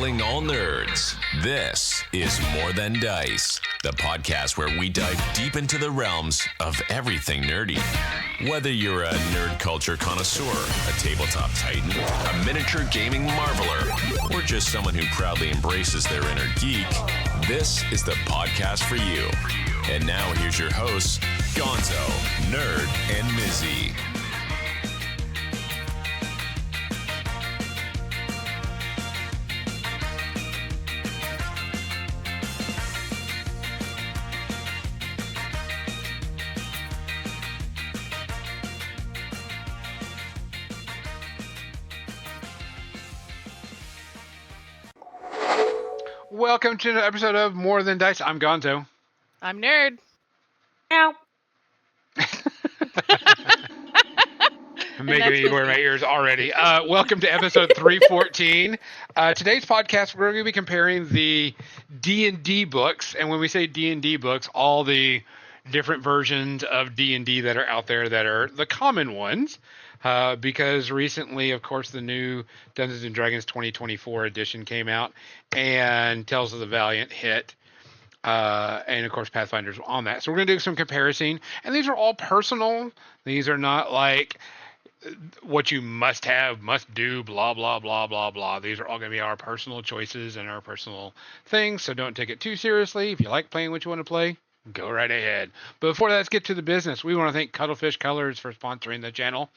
Calling all nerds. This is More Than Dice, the podcast where we dive deep into the realms of everything nerdy. Whether you're a nerd culture connoisseur, a tabletop titan, a miniature gaming marveler, or just someone who proudly embraces their inner geek, this is the podcast for you. And now here's your hosts, Gonzo, Nerd, and Mizzy. Welcome to another episode of More Than Dice. I'm Gonzo. I'm Nerd. Ow. I'm making me wear my ears already. Welcome to episode 314. Today's podcast, we're going to be comparing the D&D books. And when we say D&D books, all the different versions of D&D that are out there that are the common ones. Because recently, of course, the new Dungeons & Dragons 2024 edition came out, and Tales of the Valiant hit, and of course Pathfinder's on that. So we're going to do some comparison, and these are all personal. These are not like what you must have, must do, blah, blah, blah, blah, blah. These are all going to be our personal choices and our personal things, so don't take it too seriously. If you like playing what you want to play, go right ahead. But before that, let's get to the business. We want to thank Cuttlefish Colors for sponsoring the channel.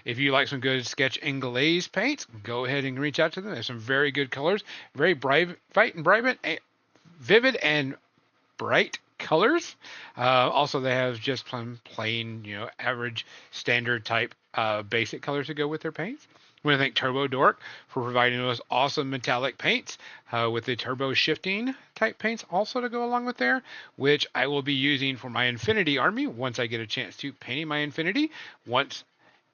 If you like some good sketch and glaze paints, go ahead and reach out to them. There's some very good colors, very bright and vivid and bright colors. Also, they have just plain, average, standard type basic colors to go with their paints. We want to thank Turbo Dork for providing us awesome metallic paints with the turbo shifting type paints also to go along with there, which I will be using for my Infinity Army once I get a chance to painting my Infinity. Once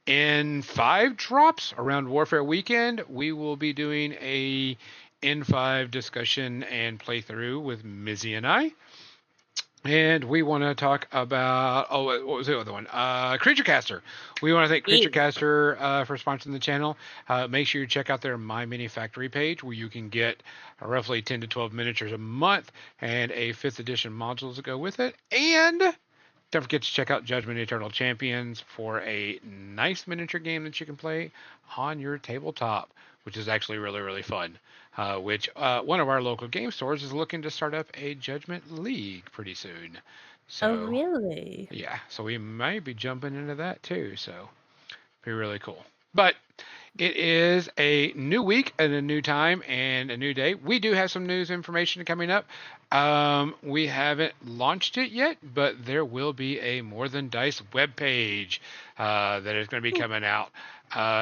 in 5 drops around Warfare Weekend, we will be doing a N5 discussion and playthrough with Mizzy and I. And we want to talk about, what was the other one? Creature Caster. We want to thank Creature Caster for sponsoring the channel. Make sure you check out their My Mini Factory page where you can get roughly 10 to 12 miniatures a month and a 5th edition modules to go with it. And don't forget to check out Judgment Eternal Champions for a nice miniature game that you can play on your tabletop, which is actually really, really fun. Which one of our local game stores is looking to start up a Judgment League pretty soon. So, Oh, really? Yeah, so we might be jumping into that too. So, be really cool. But it is a new week and a new time and a new day. We do have some news information coming up. We haven't launched it yet, but there will be a More Than Dice webpage that is going to be coming out.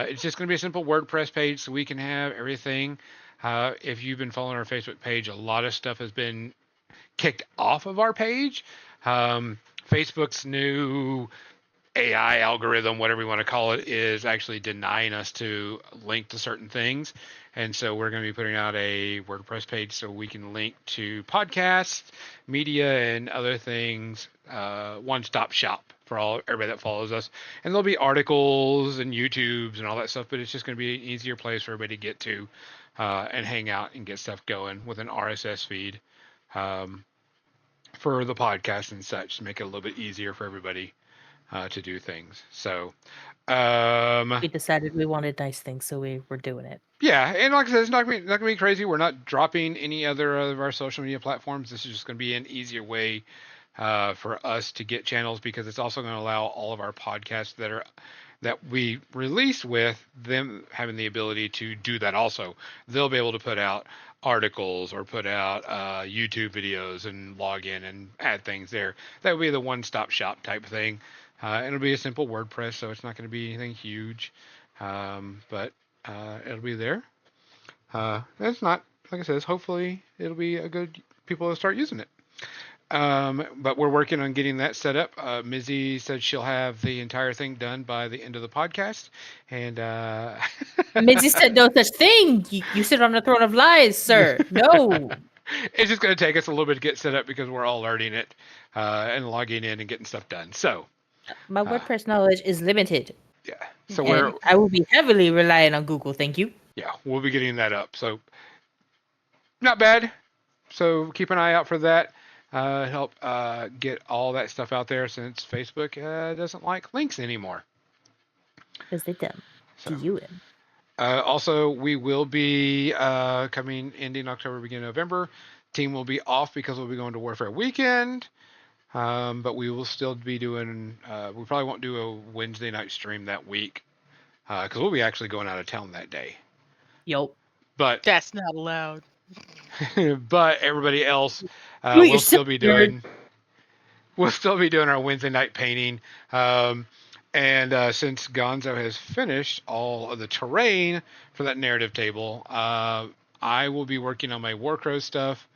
It's just going to be a simple WordPress page so we can have everything. If you've been following our Facebook page, a lot of stuff has been kicked off of our page. Facebook's new AI algorithm, whatever you want to call it, is actually denying us to link to certain things. And so we're going to be putting out a WordPress page so we can link to podcasts, media, and other things, one-stop shop for everybody that follows us. And there'll be articles and YouTubes and all that stuff, but it's just going to be an easier place for everybody to get to and hang out and get stuff going with an RSS feed for the podcast and such to make it a little bit easier for everybody to do things. So We decided we wanted nice things, so we were doing it. Yeah, and like I said, it's not going to be crazy. We're not dropping any other of our social media platforms. This is just going to be an easier way for us to get channels, because it's also going to allow all of our podcasts that we release with them having the ability to do that also. They'll be able to put out articles or put out YouTube videos and log in and add things there. That would be the one-stop shop type thing. It'll be a simple WordPress, so it's not going to be anything huge, but it'll be there. It's not, like I said, hopefully it'll be a good, people will start using it. But we're working on getting that set up. Mizzy said she'll have the entire thing done by the end of the podcast. And Mizzy said no such thing. You sit on the throne of lies, sir. No. It's just going to take us a little bit to get set up because we're all learning it and logging in and getting stuff done. So my WordPress knowledge is limited. Yeah. So I will be heavily relying on Google. Thank you. Yeah, we'll be getting that up. So not bad. So keep an eye out for that. Help get all that stuff out there since Facebook doesn't like links anymore. Because they dumb. So. D-U-M. Also, we will be coming ending October, beginning November. Team will be off because we'll be going to Warfare Weekend. But we will still be doing, we probably won't do a Wednesday night stream that week because we'll be actually going out of town that day. Yup. But that's not allowed. but everybody else will still be doing. We'll still be doing our Wednesday night painting. And since Gonzo has finished all of the terrain for that narrative table, I will be working on my Warcrow stuff.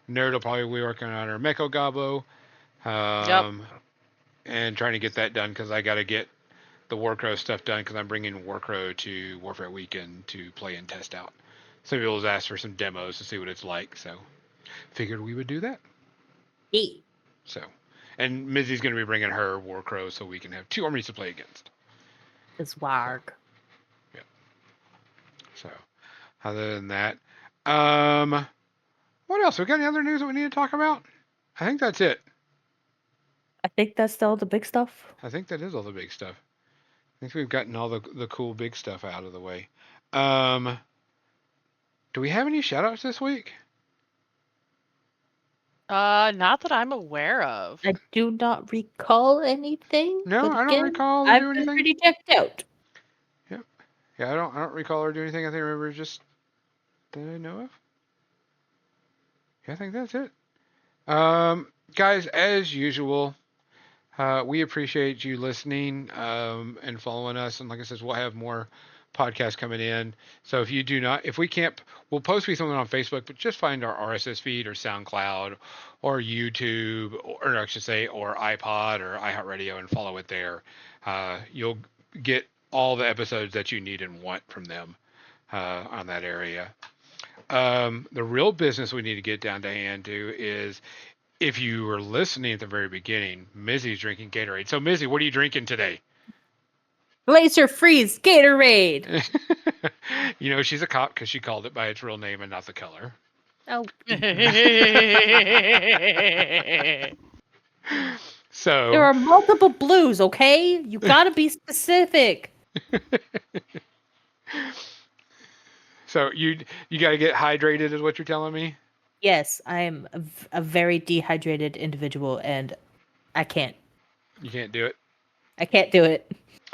Nerd will probably be working on our Meko Gabo. And trying to get that done because I got to get the Warcrow stuff done because I'm bringing Warcrow to Warfare Weekend to play and test out. Some people have asked for some demos to see what it's like, so figured we would do that. Yeah. So, and Mizzy's going to be bringing her Warcrow so we can have 2 armies to play against. It's warg. Yeah. So, other than that, what else? We got any other news that we need to talk about? I think that's it. I think that's all the big stuff. I think that is all the big stuff. I think we've gotten all the cool big stuff out of the way. Do we have any shout-outs this week? Not that I'm aware of. I do not recall anything. No, but I don't again, recall I've do been anything. pretty checked out. Yep. Yeah, I don't recall her doing anything. I think I remember just that I know of. Yeah, I think that's it. Guys, as usual, we appreciate you listening and following us. And like I said, we'll have more podcasts coming in. So if you do not, if we can't, we'll post something on Facebook, but just find our RSS feed or SoundCloud or YouTube or I should say, or iPod or iHeartRadio and follow it there. You'll get all the episodes that you need and want from them on that area. The real business we need to get down to hand to is if you were listening at the very beginning, Mizzy's drinking Gatorade. So Mizzy, what are you drinking today? Laser Freeze Gatorade. You know, she's a cop because she called it by its real name and not the color. Oh. So There are multiple blues, okay? You gotta be specific. So you got to get hydrated is what you're telling me? Yes, I am a very dehydrated individual, and I can't. You can't do it? I can't do it.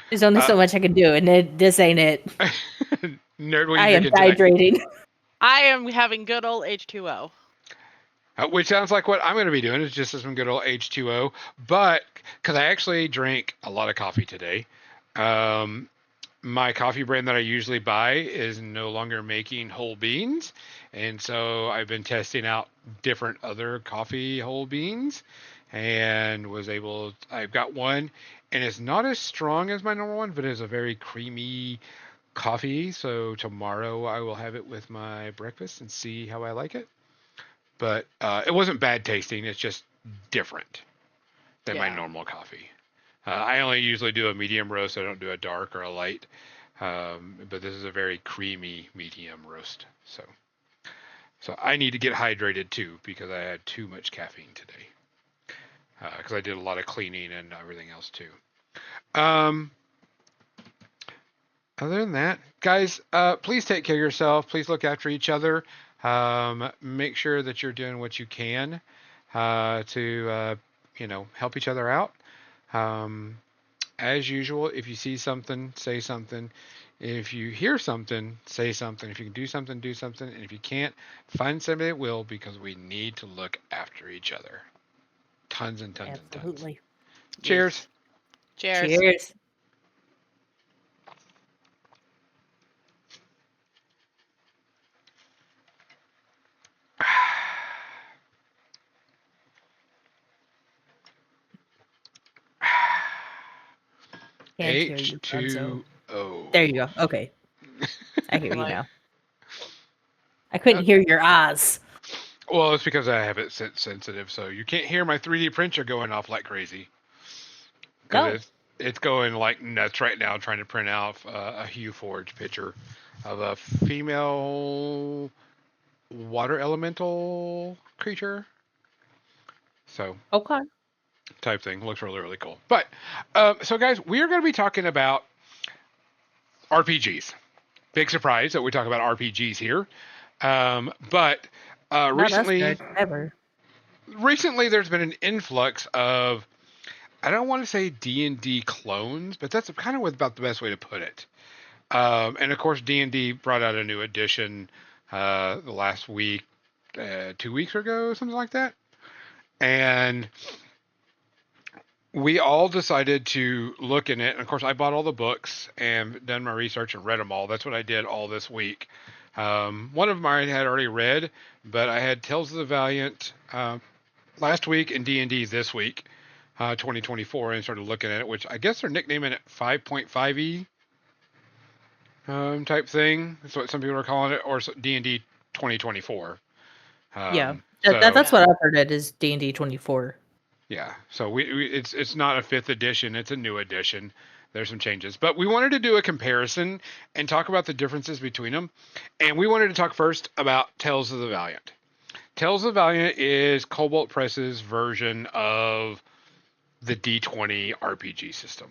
There's only so much I can do, and this ain't it. Nerd, what are I you am drinking today? hydrating. I am having good old H2O. Which sounds like what I'm going to be doing is just some good old H2O. But because I actually drank a lot of coffee today, my coffee brand that I usually buy is no longer making whole beans. And so I've been testing out different other coffee whole beans and I've got one and it's not as strong as my normal one, but it's a very creamy coffee. So tomorrow I will have it with my breakfast and see how I like it. But it wasn't bad tasting. It's just different than my normal coffee. I only usually do a medium roast. I don't do a dark or a light. But this is a very creamy medium roast. So I need to get hydrated too because I had too much caffeine today. Because I did a lot of cleaning and everything else too. Other than that, guys, please take care of yourself. Please look after each other. Make sure that you're doing what you can to help each other out. As usual, if you see something, say something. If you hear something, say something. If you can do something, do something. And if you can't, find somebody that will because we need to look after each other. Tons and tons and tons. Absolutely. Cheers. Cheers. Cheers. H2O. There you go. Okay. I hear you now. I couldn't hear your ahs. Well, it's because I have it sensitive, so you can't hear my 3D printer going off like crazy. No. It's going like nuts right now trying to print out a Hue Forge picture of a female water elemental creature. So Okay. type thing. Looks really, really cool. But so guys, we are going to be talking about RPGs. Big surprise that we talk about RPGs here. But Not us nerds, ever. recently there's been an influx of, I don't want to say D&D clones, but that's kind of about the best way to put it. And of course, D&D brought out a new edition the last week, 2 weeks ago, something like that. And we all decided to look in it. And of course, I bought all the books and done my research and read them all. That's what I did all this week. One of them I had already read, but I had Tales of the Valiant last week and D&D this week, 2024, and started looking at it, which I guess they're nicknaming it 5.5e type thing. That's what some people are calling it, or D&D 2024. Yeah, So, that's what I've heard. It is D&D 24. yeah, so it's not a 5th edition; it's a new edition. There's some changes, but we wanted to do a comparison and talk about the differences between them. And we wanted to talk first about Tales of the Valiant. Tales of the Valiant is Cobalt Press's version of the D20 RPG system,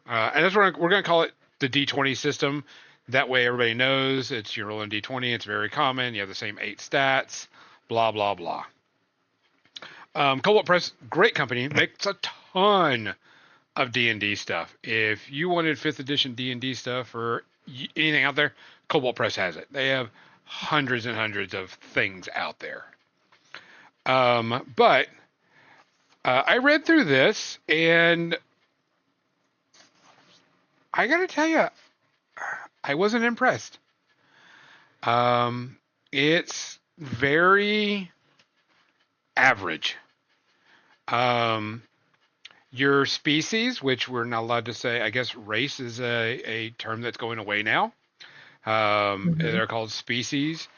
and that's what we're going to call it, the D20 system. That way, everybody knows it's you're rolling D20. It's very common. You have the same 8 stats. Blah blah blah. Cobalt Press, great company, makes a ton of D&D stuff. If you wanted 5th edition D&D stuff or anything out there, Cobalt Press has it. They have hundreds and hundreds of things out there. But I read through this, and I got to tell you, I wasn't impressed. It's very average. Your species, which we're not allowed to say, I guess race is a term that's going away now. They're called species,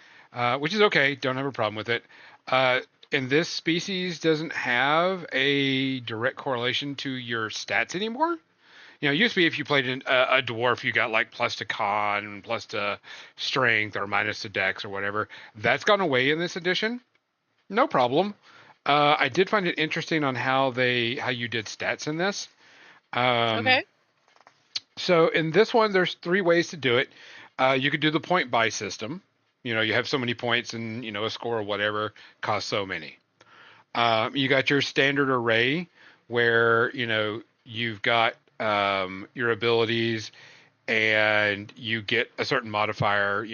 which is okay. Don't have a problem with it. And this species doesn't have a direct correlation to your stats anymore. You know, it used to be if you played a dwarf, you got like plus to con, plus to strength, or minus to dex, or whatever. That's gone away in this edition. No problem. I did find it interesting on how you did stats in this. Okay. So in this one, there's 3 ways to do it. You could do the point buy system. You know, you have so many points, and a score or whatever costs so many. You got your standard array, where you've got your abilities, and you get a certain modifier,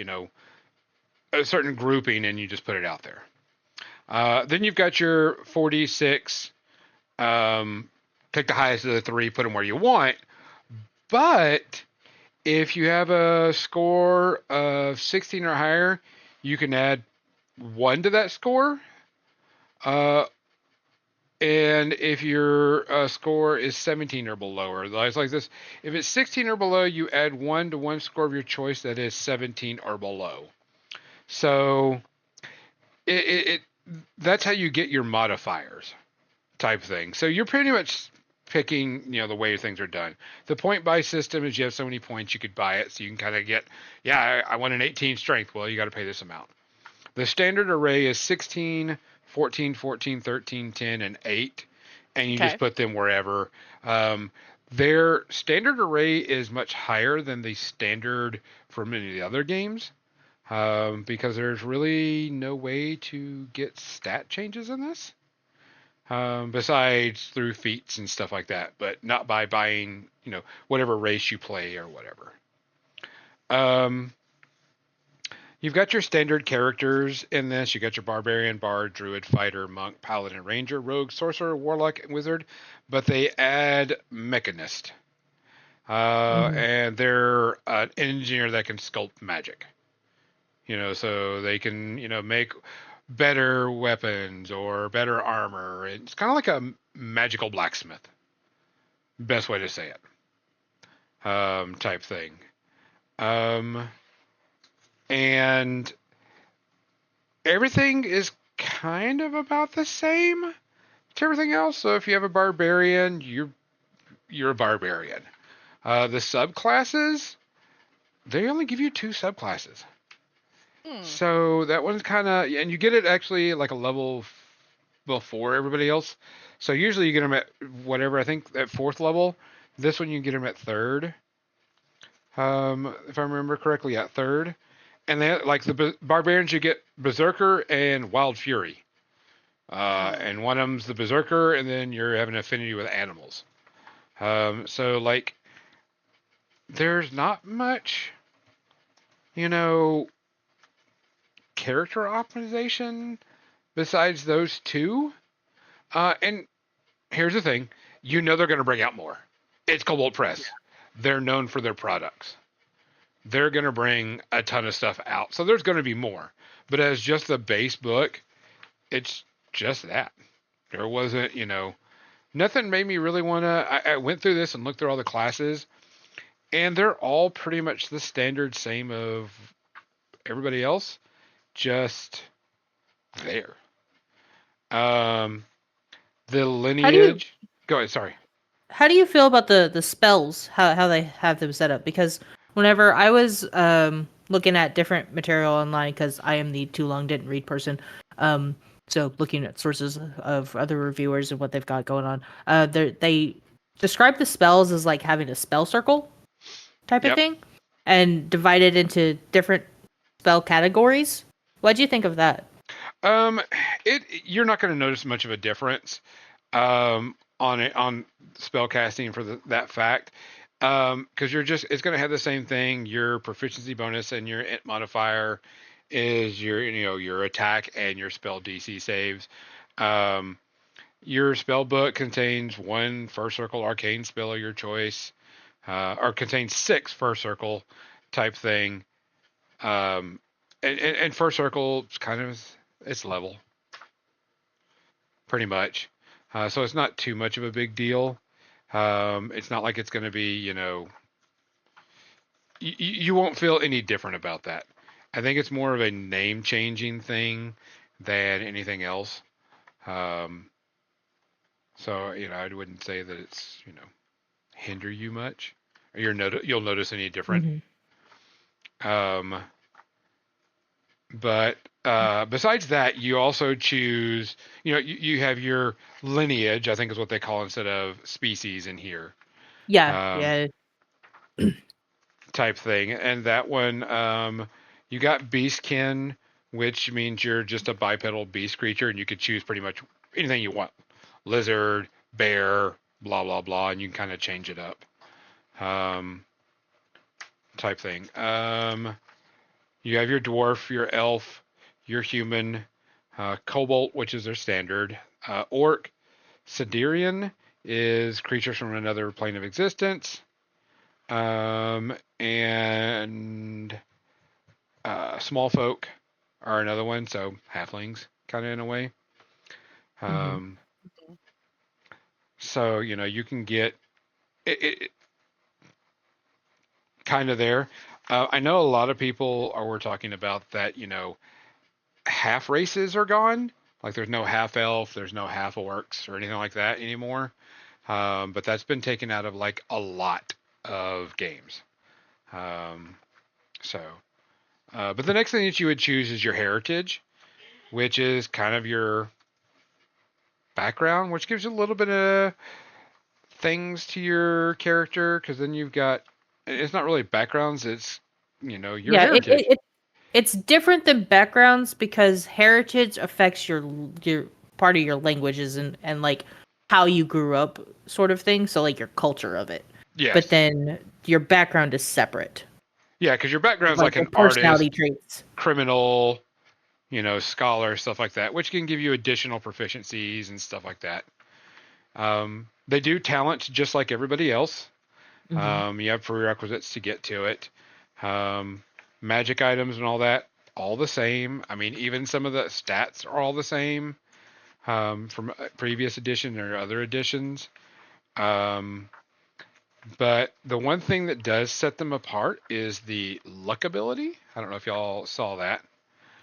a certain grouping, and you just put it out there. Then you've got your 4d6. Take the highest of the 3, put them where you want. But if you have a score of 16 or higher, you can add 1 to that score. And if your score is 17 or below, it's like this. If it's 16 or below, you add 1 to one score of your choice that is 17 or below. So that's how you get your modifiers type thing. So you're pretty much picking, the way things are done. The point buy system is you have so many points you could buy it, so you can kind of get, I want an 18 strength. Well, you got to pay this amount. The standard array is 16, 14, 14, 13, 10, and 8, and you just put them wherever. Their standard array is much higher than the standard for many of the other games. Because there's really no way to get stat changes in this, besides through feats and stuff like that, but not by buying, whatever race you play or whatever. You've got your standard characters in this. You got your barbarian, bard, druid, fighter, monk, paladin, ranger, rogue, sorcerer, warlock, and wizard, but they add mechanist, and they're an engineer that can sculpt magic. So they can, make better weapons or better armor. It's kind of like a magical blacksmith. Best way to say it. Type thing. And everything is kind of about the same to everything else. So if you have a barbarian, you're a barbarian. The subclasses, they only give you 2 subclasses. So that one's kind of, and you get it actually like a level before everybody else. So usually you get them at whatever, I think at 4th level. This one you get them at 3rd. If I remember correctly, at 3rd. And then like the barbarians, you get Berserker and Wild Fury. And one of them's the Berserker, and then you're having an affinity with animals. So like, there's not much, you know, character optimization besides those two. And here's the thing, you know they're going to bring out more. It's Cobalt Press. They're known for their products. They're going to bring a ton of stuff out. So there's going to be more. But as just the base book, it's just that. There wasn't, nothing made me really want to. I went through this and looked through all the classes, and they're all pretty much the standard same of everybody else, just there. The lineage. Go ahead. Sorry. How do you feel about the spells? How they have them set up? Because whenever I was looking at different material online, because I am the too long didn't read person, so looking at sources of other reviewers and what they've got going on, they describe the spells as like having a spell circle type of thing, and divided into different spell categories. What do you think of that? You're not going to notice much of a difference on spell casting for that fact, because it's going to have the same thing. Your proficiency bonus and your int modifier is your attack and your spell DC saves. Your spell book contains 1 first circle arcane spell of your choice, or contains 6 first circle type thing. And first circle is kind of, it's level, pretty much. So it's not too much of a big deal. It's not like it's going to be, you won't feel any different about that. I think it's more of a name changing thing than anything else. So, I wouldn't say that it's, hinder you much, or you'll notice any different. But besides that, you also choose, you have your lineage, I think is what they call instead of species in here. Yeah. Type thing. And that one, you got beastkin, which means you're just a bipedal beast creature, and you could choose pretty much anything you want. Lizard, bear, blah, blah, blah, and you can kind of change it up. Type thing. You have your dwarf, your elf, your human, kobold, which is their standard, orc, Siderian is creatures from another plane of existence, and small folk are another one, so halflings, kind of in a way. So, you can get it kind of there. I know a lot of people were talking about that, half races are gone. Like there's no half elf, there's no half orcs or anything like that anymore. But that's been taken out of like a lot of games. But the next thing that you would choose is your heritage, which is kind of your background, which gives you a little bit of things to your character, because then you've got, it's not really backgrounds, it's, your heritage. It's different than backgrounds because heritage affects your part of your languages and like how you grew up sort of thing. So like your culture of it. Yes. But then your background is separate. Yeah, because your background's like an personality artist, traits, criminal, scholar, stuff like that, which can give you additional proficiencies and stuff like that. They do talent just like everybody else. You have prerequisites to get to it. Magic items and all that, all the same. I mean, even some of the stats are all the same from previous edition or other editions. But the one thing that does set them apart is the luck ability. I don't know if y'all saw that.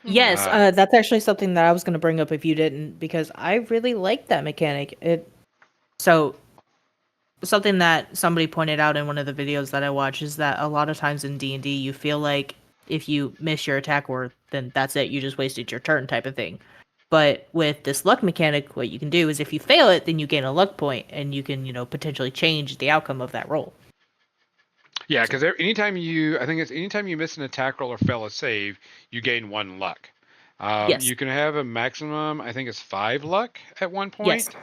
Yes, that's actually something that I was going to bring up if you didn't, because I really like that mechanic. So something that somebody pointed out in one of the videos that I watched is that a lot of times in D&D you feel like if you miss your attack roll, then that's it. You just wasted your turn type of thing. But with this luck mechanic, what you can do is if you fail it, then you gain a luck point, and you can, potentially change the outcome of that roll. Yeah, because anytime you miss an attack roll or fail a save, you gain 1 luck. Yes. You can have a maximum, I think it's 5 luck at one Yes. point.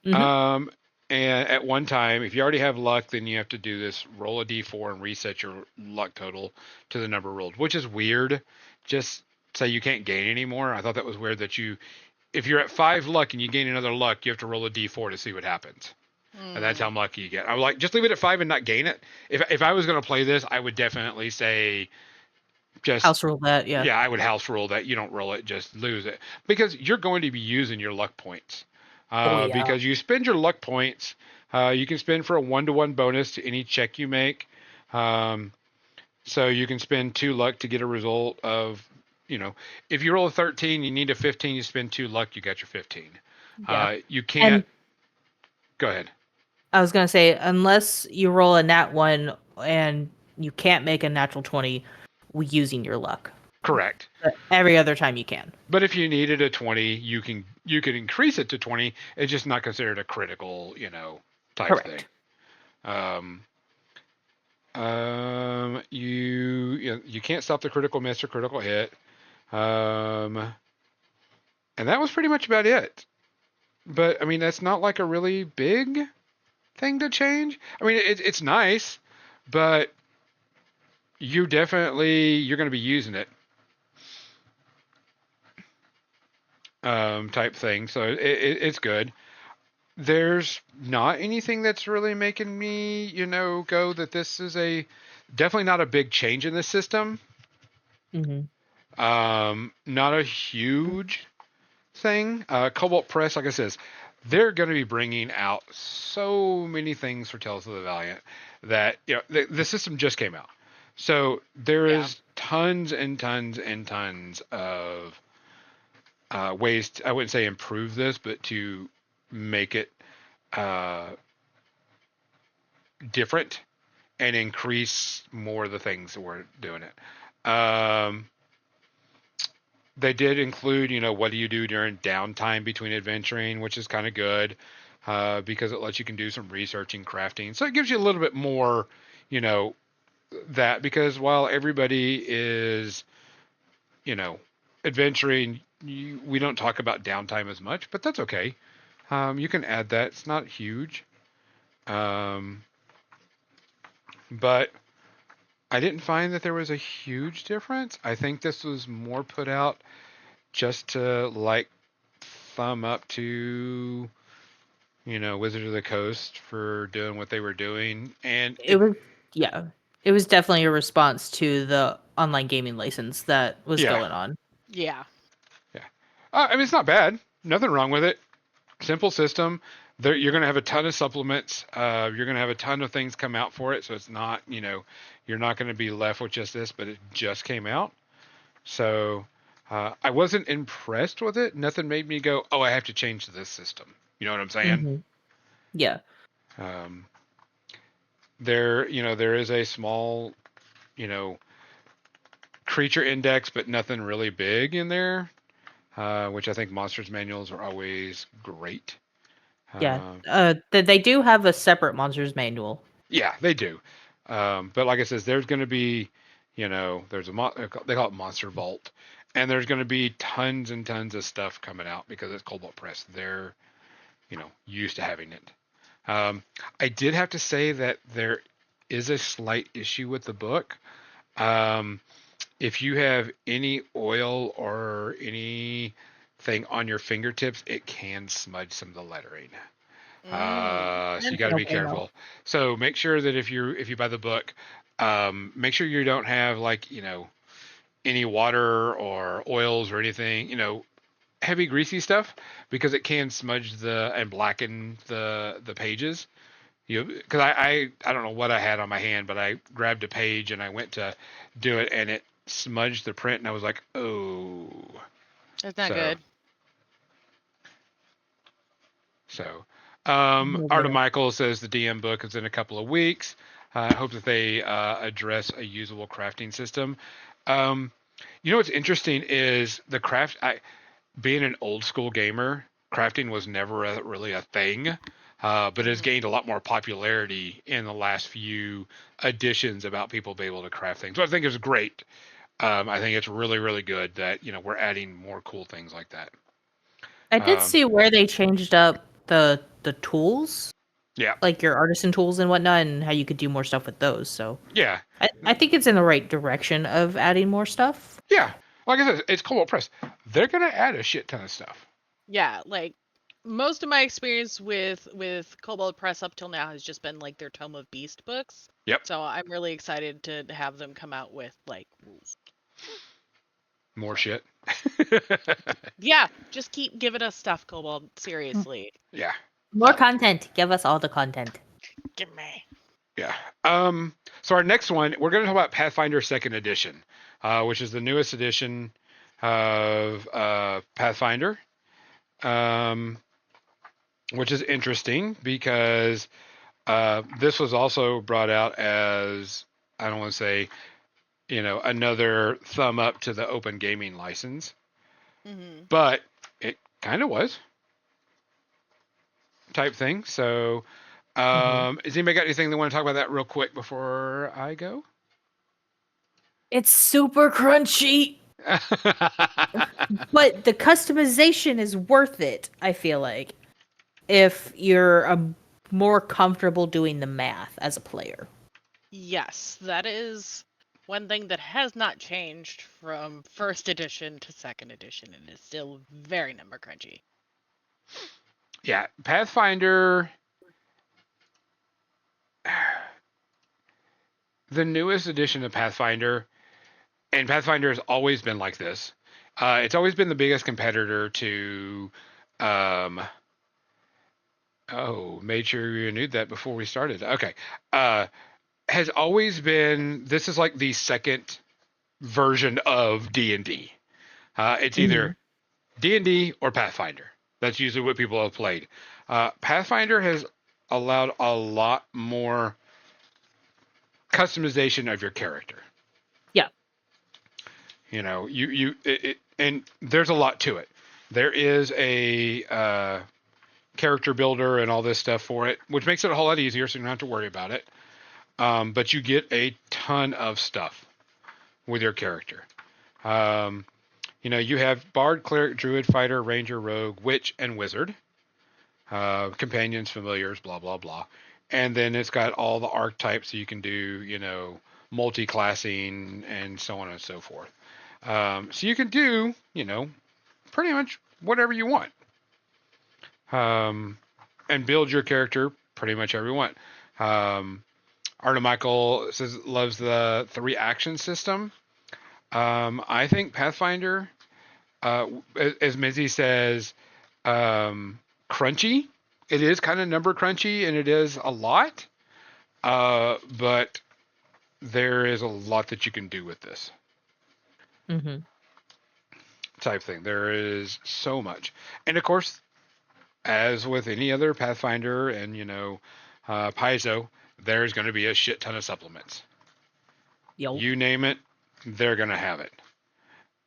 Mhm. And at one time, if you already have luck, then you have to do this: roll a d4 and reset your luck total to the number rolled, which is weird. Just say you can't gain anymore. I thought that was weird that if you're at 5 luck and you gain another luck, you have to roll a d4 to see what happens. And that's how lucky you get. I was like, just leave it at 5 and not gain it. If I was going to play this, I would definitely say just House rule that, yeah. Yeah, I would house rule that. You don't roll it, just lose it, because you're going to be using your luck points. Yeah. Because you spend your luck points, you can spend for a 1-to-1 bonus to any check you make. So you can spend 2 luck to get a result of, if you roll a 13, you need a 15, you spend 2 luck, you got your 15. Yeah. You can't. And Go ahead. I was gonna say, unless you roll a nat 1 and you can't make a natural 20 using your luck. Correct. But every other time you can. But if you needed a 20, you can increase it to 20. It's just not considered a critical, type Correct. thing. You can't stop the critical miss or critical hit. And that was pretty much about it. But I mean, that's not like a really big thing to change. I mean, it's nice, but you're going to be using it. Type thing. So it's good. There's not anything that's really making me, go that this is definitely not a big change in the system. Mm-hmm. Not a huge thing. Cobalt Press, like I says, they're going to be bringing out so many things for Tales of the Valiant that, the system just came out. So there is tons and tons and tons of ways I wouldn't say improve this, but to make it different and increase more of the things that we're doing it. They did include, what do you do during downtime between adventuring, which is kind of good because it lets you can do some researching, crafting. So it gives you a little bit more, that, because while everybody is, adventuring, we don't talk about downtime as much, but that's okay. You can add that. It's not huge. But I didn't find that there was a huge difference. I think this was more put out just to thumb up to, Wizard of the Coast for doing what they were doing. And It was definitely a response to the online gaming license that was going on. Yeah. Yeah. I mean, it's not bad. Nothing wrong with it. Simple system. You're going to have a ton of supplements. You're going to have a ton of things come out for it. So it's not, you're not going to be left with just this, but it just came out. So I wasn't impressed with it. Nothing made me go, oh, I have to change this system. You know what I'm saying? Mm-hmm. Yeah. There is a small, creature index, but nothing really big in there, which I think monsters manuals are always great. Yeah. They do have a separate monsters manual. Yeah, they do. But like I says, there's going to be, there's they call it Monster Vault, and there's going to be tons and tons of stuff coming out because it's Cobalt Press. They're, used to having it. I did have to say that there is a slight issue with the book. If you have any oil or anything on your fingertips, it can smudge some of the lettering. So you got to be careful. So make sure that if you buy the book, make sure you don't have any water or oils or anything, heavy greasy stuff, because it can smudge and blacken the pages. Because I don't know what I had on my hand, but I grabbed a page and I went to do it, and it smudged the print, and I was like, oh. That's not good. So, Art of Michael says the DM book is in a couple of weeks. I hope that they address a usable crafting system. You know what's interesting is the craft. Being an old school gamer, crafting was never really a thing, but has gained a lot more popularity in the last few editions about people being able to craft things. So I think it's great. I think it's really, really good that we're adding more cool things like that. I did see where they changed up the tools, Yeah, like your artisan tools and whatnot, and how you could do more stuff with those. So yeah, I think it's in the right direction of adding more stuff. yeah. Like I said, it's Cobalt Press. They're gonna add a shit ton of stuff. Yeah, like most of my experience with Cobalt Press up till now has just been like their Tome of Beast books. Yep. So I'm really excited to have them come out with like rules. More shit. Yeah, just keep giving us stuff, Cobalt. Seriously. Yeah. More content. Give us all the content. Give me. Yeah. So our next one, we're going to talk about Pathfinder Second Edition, which is the newest edition of Pathfinder, which is interesting because this was also brought out as, I don't want to say, another thumb up to the open gaming license, but it kind of was type thing. So has anybody got anything they want to talk about that real quick before I go? It's super crunchy, but the customization is worth it, I feel like, if you're more comfortable doing the math as a player. Yes, that is one thing that has not changed from first edition to second edition, and is still very number crunchy. Yeah, Pathfinder. The newest edition of Pathfinder, and Pathfinder has always been like this. It's always been the biggest competitor to. Made sure you knew that before we started. Okay. Has always been. This is like the second version of D&D. It's either D&D or Pathfinder. That's usually what people have played. Pathfinder has allowed a lot more customization of your character. Yeah. And there's a lot to it. There is a character builder and all this stuff for it, which makes it a whole lot easier, so you don't have to worry about it. But you get a ton of stuff with your character. You have Bard, Cleric, Druid, Fighter, Ranger, Rogue, Witch, and Wizard. Companions, familiars, blah, blah, blah. And then it's got all the archetypes, so you can do, multi-classing and so on and so forth. So you can do, pretty much whatever you want. And build your character pretty much however you want. Arna Michael says loves the 3 action system. I think Pathfinder, as Mizzy says, crunchy. It is kind of number crunchy, and it is a lot. But there is a lot that you can do with this. Type thing. There is so much. And of course, as with any other Pathfinder and, Paizo, there's going to be a shit ton of supplements. You name it, they're going to have it.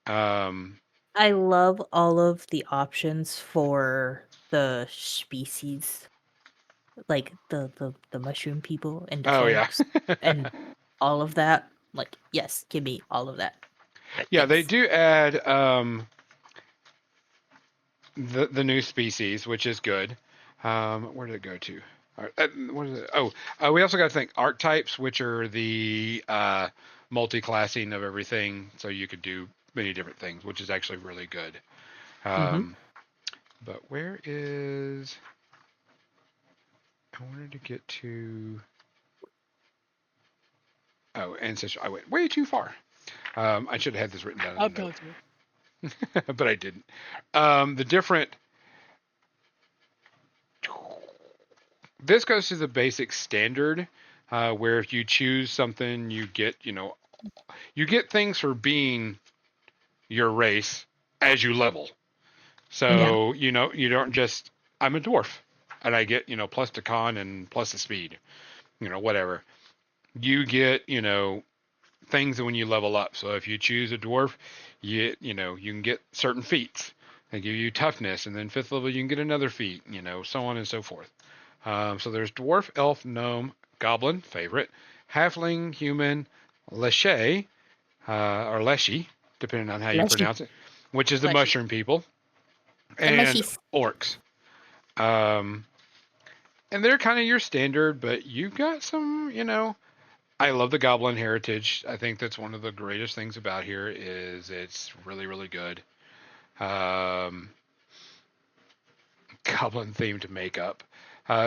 I love all of the options for the species, like the mushroom people and the folks, and all of that. Like, yes, give me all of that. Yeah, they do add the new species, which is good. Where did it go to? What is it? We also got to think archetypes, which are the multi-classing of everything, so you could do many different things, which is actually really good. But where is? I wanted to get to. Oh, ancestral. I went way too far. I should have had this written down. I'll go through. But I didn't. The different. This goes to the basic standard, where if you choose something, you get things for being your race as you level. So you don't just I'm a dwarf, and I get plus to con and plus to speed, whatever. You get things when you level up. So if you choose a dwarf, you can get certain feats. They give you toughness, and then 5th level you can get another feat. So on and so forth. So there's dwarf, elf, gnome, goblin, favorite, halfling, human, leshy, or leshy, depending on how you Leshy. pronounce it, which is the Leshy. mushroom people, The and leshies. orcs. And they're kind of your standard, but you've got some, I love the goblin heritage. I think that's one of the greatest things about here is it's really, really good. Goblin themed makeup.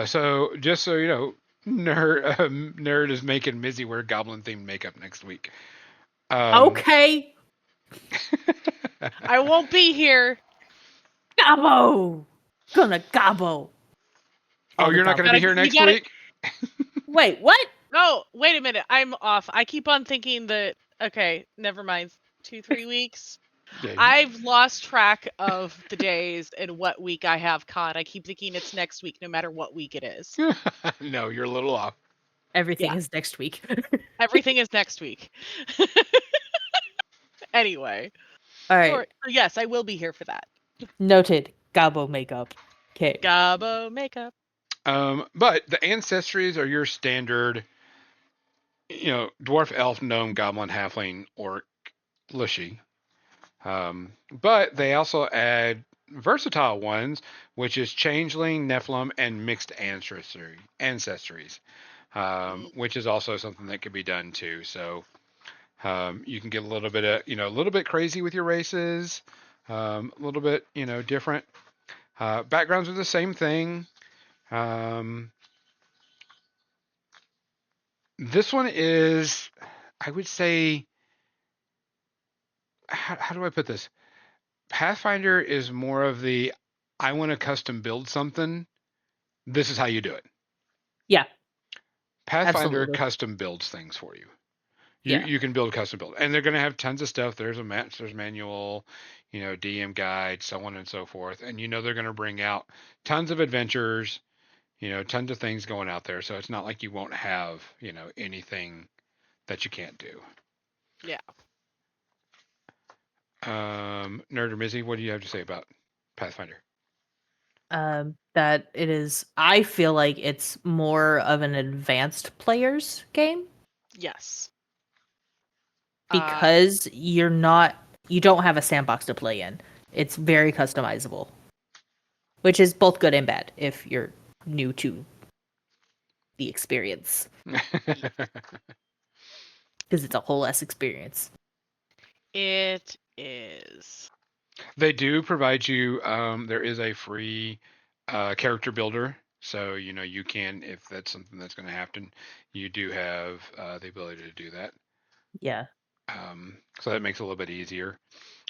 So just so you know, Nerd is making Mizzy wear goblin themed makeup next week. Okay. I won't be here. Gobbo. Gonna gobbo. Oh, you're not going to be here next week? Wait, what? Oh, wait a minute. I'm off. I keep on thinking that. Okay, never mind. 2-3 weeks. Yeah. I've lost track of the days and what week I have con. I keep thinking it's next week, no matter what week it is. No, you're a little off. Everything Yeah. is next week. Everything is next week. Anyway. All right. Yes, I will be here for that. Noted. Gobbo makeup. Okay. Gobbo makeup. But the ancestries are your standard, dwarf, elf, gnome, goblin, halfling, orc, lushy. But they also add versatile ones, which is changeling, Nephilim, and mixed ancestries, which is also something that could be done too. So you can get a little bit of, a little bit crazy with your races, a little bit, different. Backgrounds are the same thing. This one is, I would say, how do I put this? Pathfinder is more of the, I want to custom build something. This is how you do it. Yeah. Pathfinder Absolutely. custom builds things for you. Yeah. You can build custom build, and they're going to have tons of stuff. There's a master's manual, DM guide, so on and so forth. And they're going to bring out tons of adventures, tons of things going out there. So it's not like you won't have, anything that you can't do. Yeah. Nerd or Mizzy, what do you have to say about Pathfinder? That it is. I feel like it's more of an advanced players game Yes. because you don't have a sandbox to play in. It's very customizable, which is both good and bad if you're new to the experience, because it's a whole ass experience. It is. They do provide you. There is a free character builder, so you can, if that's something that's going to happen, you do have the ability to do that. Yeah. So that makes it a little bit easier.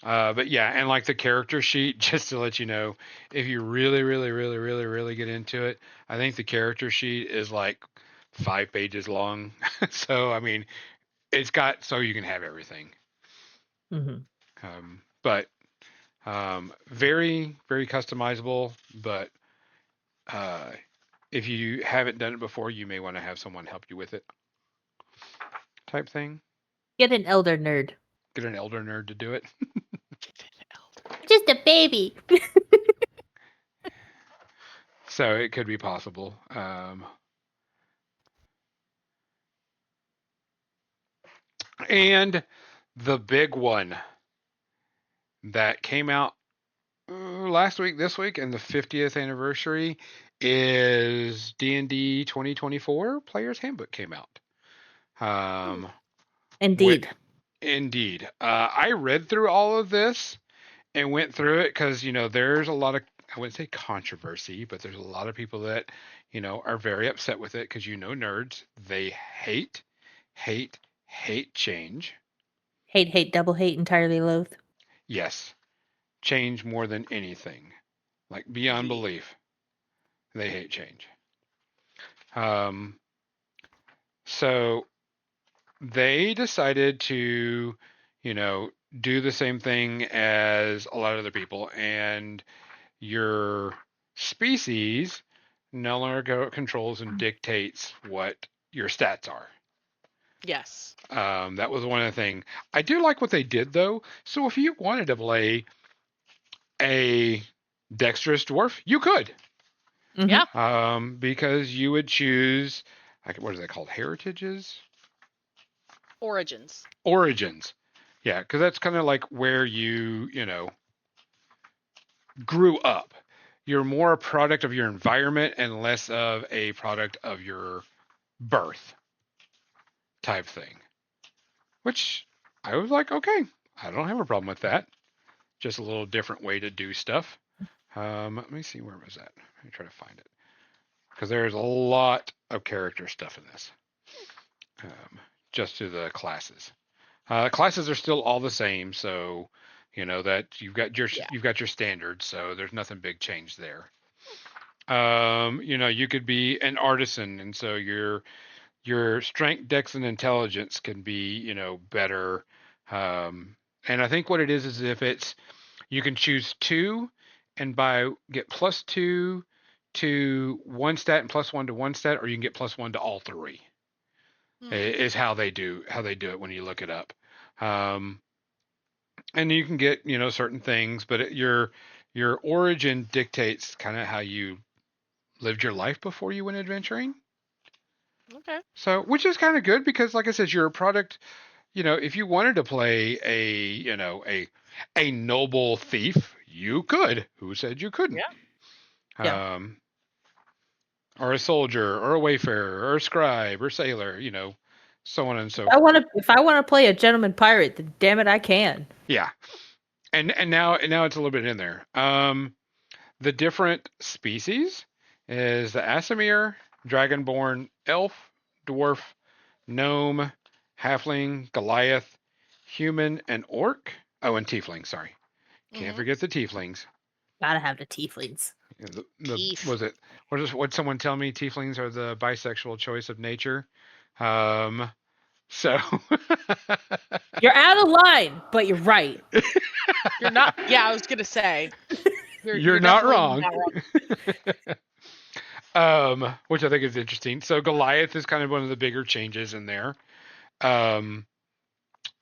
But yeah, and like the character sheet, just to let you know, if you really, really, really, really, really get into it, I think the character sheet is like 5 pages long. So I mean, it's got so you can have everything. Mm-hmm. But very, very customizable. But if you haven't done it before, you may want to have someone help you with it. Type thing. Get an elder nerd. Get an elder nerd to do it. Just a baby. So it could be possible. And the big one that came out last week, this week, and the 50th anniversary is D&D 2024 Player's Handbook came out. Indeed. Indeed. I read through all of this and went through it because, there's a lot of, I wouldn't say controversy, but there's a lot of people that, are very upset with it because, nerds, they hate change. Hate, double hate, entirely loathe. Yes. Change more than anything. Like beyond belief. They hate change. So they decided to, do the same thing as a lot of other people, and your species no longer controls and dictates what your stats are. Yes. That was one of the things. I do like what they did though. So if you wanted to play a dexterous dwarf, you could. Mhm. Yeah. Because you would choose, what is that called? Heritages? Origins. Origins. Yeah, because that's kind of like where you grew up. You're more a product of your environment and less of a product of your birth type thing. Which I was like, okay, I don't have a problem with that. Just a little different way to do stuff. Let me see, where was that? Let me try to find it. Because there's a lot of character stuff in this. Just to the classes. Classes are still all the same, so that you've got your standards, so there's nothing big change there. You could be an artisan, and so your strength, dex, and intelligence can be better. And I think what it is if it's you can choose two, and get +2 to one stat and +1 to one stat, or you can get +1 to all three. Is how they do it when you look it up. And you can get certain things, but your origin dictates kind of how you lived your life before you went adventuring. Okay. So, which is kind of good because, like I said, you're a product. If you wanted to play a noble thief, you could. Who said you couldn't? Yeah. Or a soldier, or a wayfarer, or a scribe, or sailor. So on and so forth. If I want to play a gentleman pirate, then damn it, I can. Yeah, and now it's a little bit in there. The different species is the Asimir, Dragonborn, Elf, Dwarf, Gnome, Halfling, Goliath, Human, and Orc. Oh, and Tiefling. Sorry, can't forget the Tieflings. Gotta have the tieflings. Was it? What someone tell me? Tieflings are the bisexual choice of nature. So You're out of line, but you're right. You're not. Yeah, I was gonna say. You're not wrong. Which I think is interesting. So Goliath is kind of one of the bigger changes in there.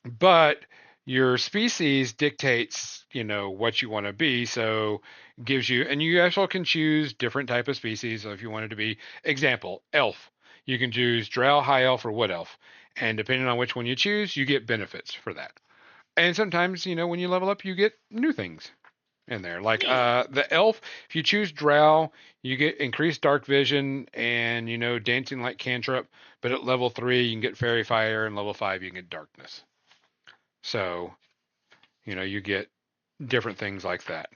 But your species dictates, what you want to be. So gives you, and you actually can choose different type of species. So if you wanted to be, example, elf, you can choose drow, high elf, or wood elf. And depending on which one you choose, you get benefits for that. And sometimes, when you level up, you get new things in there. Like the elf, if you choose drow, you get increased dark vision and dancing like cantrip. But at level 3, you can get fairy fire, and level 5, you can get darkness. So you get different things like that.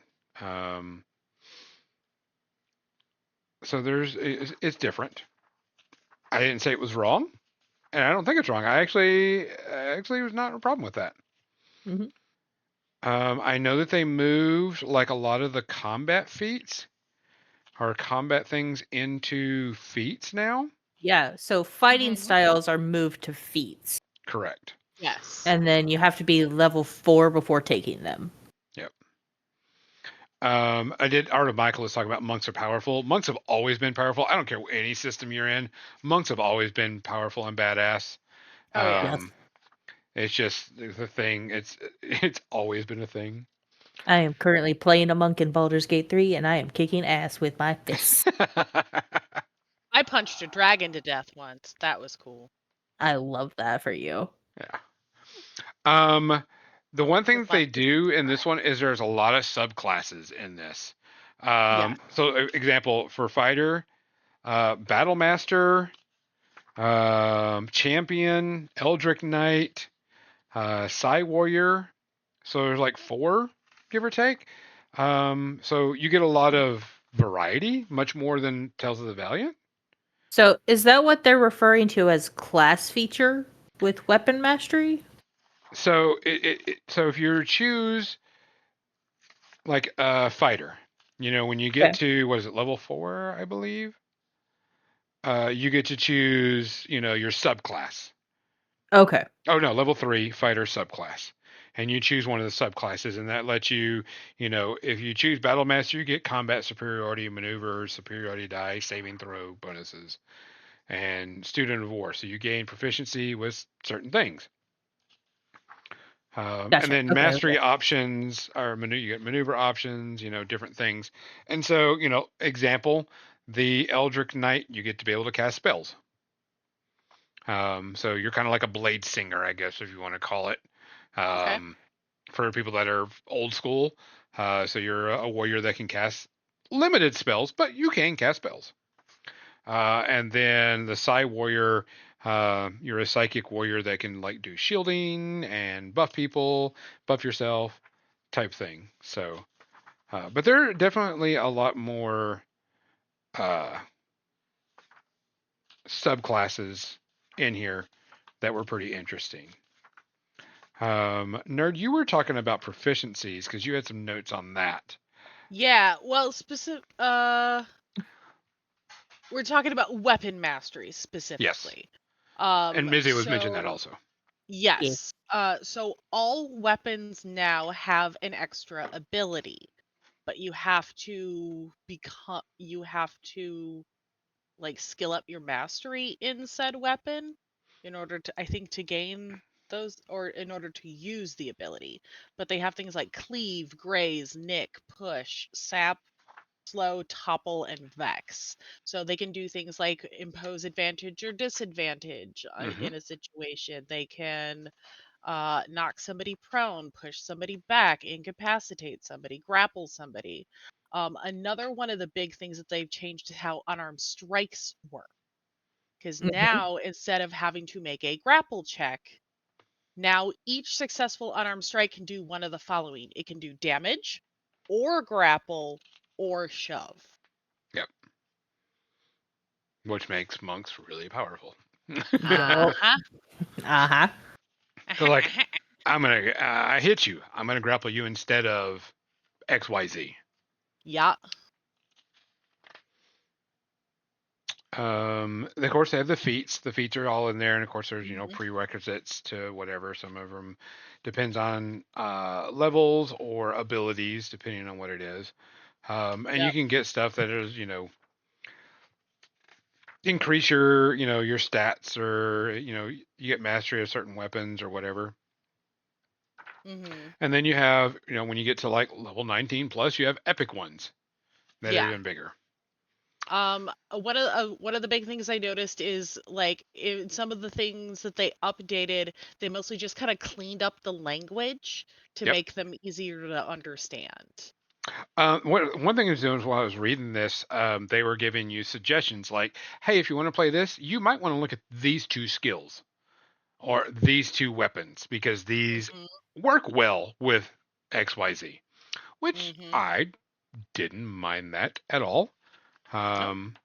So it's different. I didn't say it was wrong, and I don't think it's wrong. I actually was not a problem with that. Mm-hmm. I know that they moved like a lot of the combat feats or combat things into feats now. Yeah, so fighting styles are moved to feats. Correct. Yes. And then you have to be level 4 before taking them. Yep. I did. Art of Michael was talking about monks are powerful. Monks have always been powerful. I don't care any system you're in. Monks have always been powerful and badass. Oh yeah. It's just the thing. It's always been a thing. I am currently playing a monk in Baldur's Gate 3, and I am kicking ass with my fists. I punched a dragon to death once. That was cool. I love that for you. Yeah. The one thing that they do in this one is there's a lot of subclasses in this. So example for fighter, battle master, champion, eldritch knight, Psy warrior. So there's like 4, give or take. So you get a lot of variety, much more than Tales of the Valiant. So is that what they're referring to as class feature with weapon mastery? So so if you choose like a fighter, when you get to what is it, level 4, I believe, you get to choose your subclass. Okay. Oh no, level 3 fighter subclass, and you choose one of the subclasses, and that lets you, if you choose battle master, you get combat superiority, maneuver superiority die, saving throw bonuses. and student of war. So you gain proficiency with certain things. And Gotcha. then Okay, mastery okay. options are you get maneuver options, different things. And so, example, the Eldritch Knight, you get to be able to cast spells. So you're kind of like a blade singer, I guess, if you want to call it. Okay. For people that are old school. So you're a warrior that can cast limited spells, but you can cast spells. And then the Psy Warrior, you're a psychic warrior that can like do shielding and buff people, buff yourself, type thing. So, but there are definitely a lot more uh, subclasses in here that were pretty interesting. Nerd, you were talking about proficiencies because you had some notes on that. Yeah, well, we're talking about weapon mastery Yes, specifically. and Mizzy was mentioning that So also. Yeah. yes. So all weapons now have an extra ability, but you have to like skill up your mastery in said weapon in order to, I think, to gain those, or in order to use the ability. But they have things like cleave, graze, nick, push, sap, slow, topple, and vex. So they can do things like impose advantage or disadvantage Hmm. in a situation. They can knock somebody prone, push somebody back, incapacitate somebody, grapple somebody. Another one of the big things that they've changed is how unarmed strikes work. Because Hmm. now, instead of having to make a grapple check, now each successful unarmed strike can do one of the following: it can do damage, or grapple, or shove. Yep, which makes monks really powerful. Yup. Uh-huh. Uh-huh. They're like, I hit you. I'm gonna grapple you instead of X, Y, Z. Yeah. Of course, they have the feats. The feats are all in there, and of course, there's Mhm. prerequisites to whatever. Some of them depends on levels or abilities, depending on what it is. And you Yep. can get stuff that is, increase your stats, or you get mastery of certain weapons or whatever. Mhm. And then you have, when you get to like level 19 plus, you have epic ones that are Yeah. even bigger. One of the big things I noticed is like in some of the things that they updated, they mostly just kind of cleaned up the language to Yep. make them easier to understand. One thing I was doing while I was reading this, they were giving you suggestions like, hey, if you want to play this, you might want to look at these two skills or these two weapons because these Mhm. work well with XYZ, which Mhm. I didn't mind that at all. Oh. Um,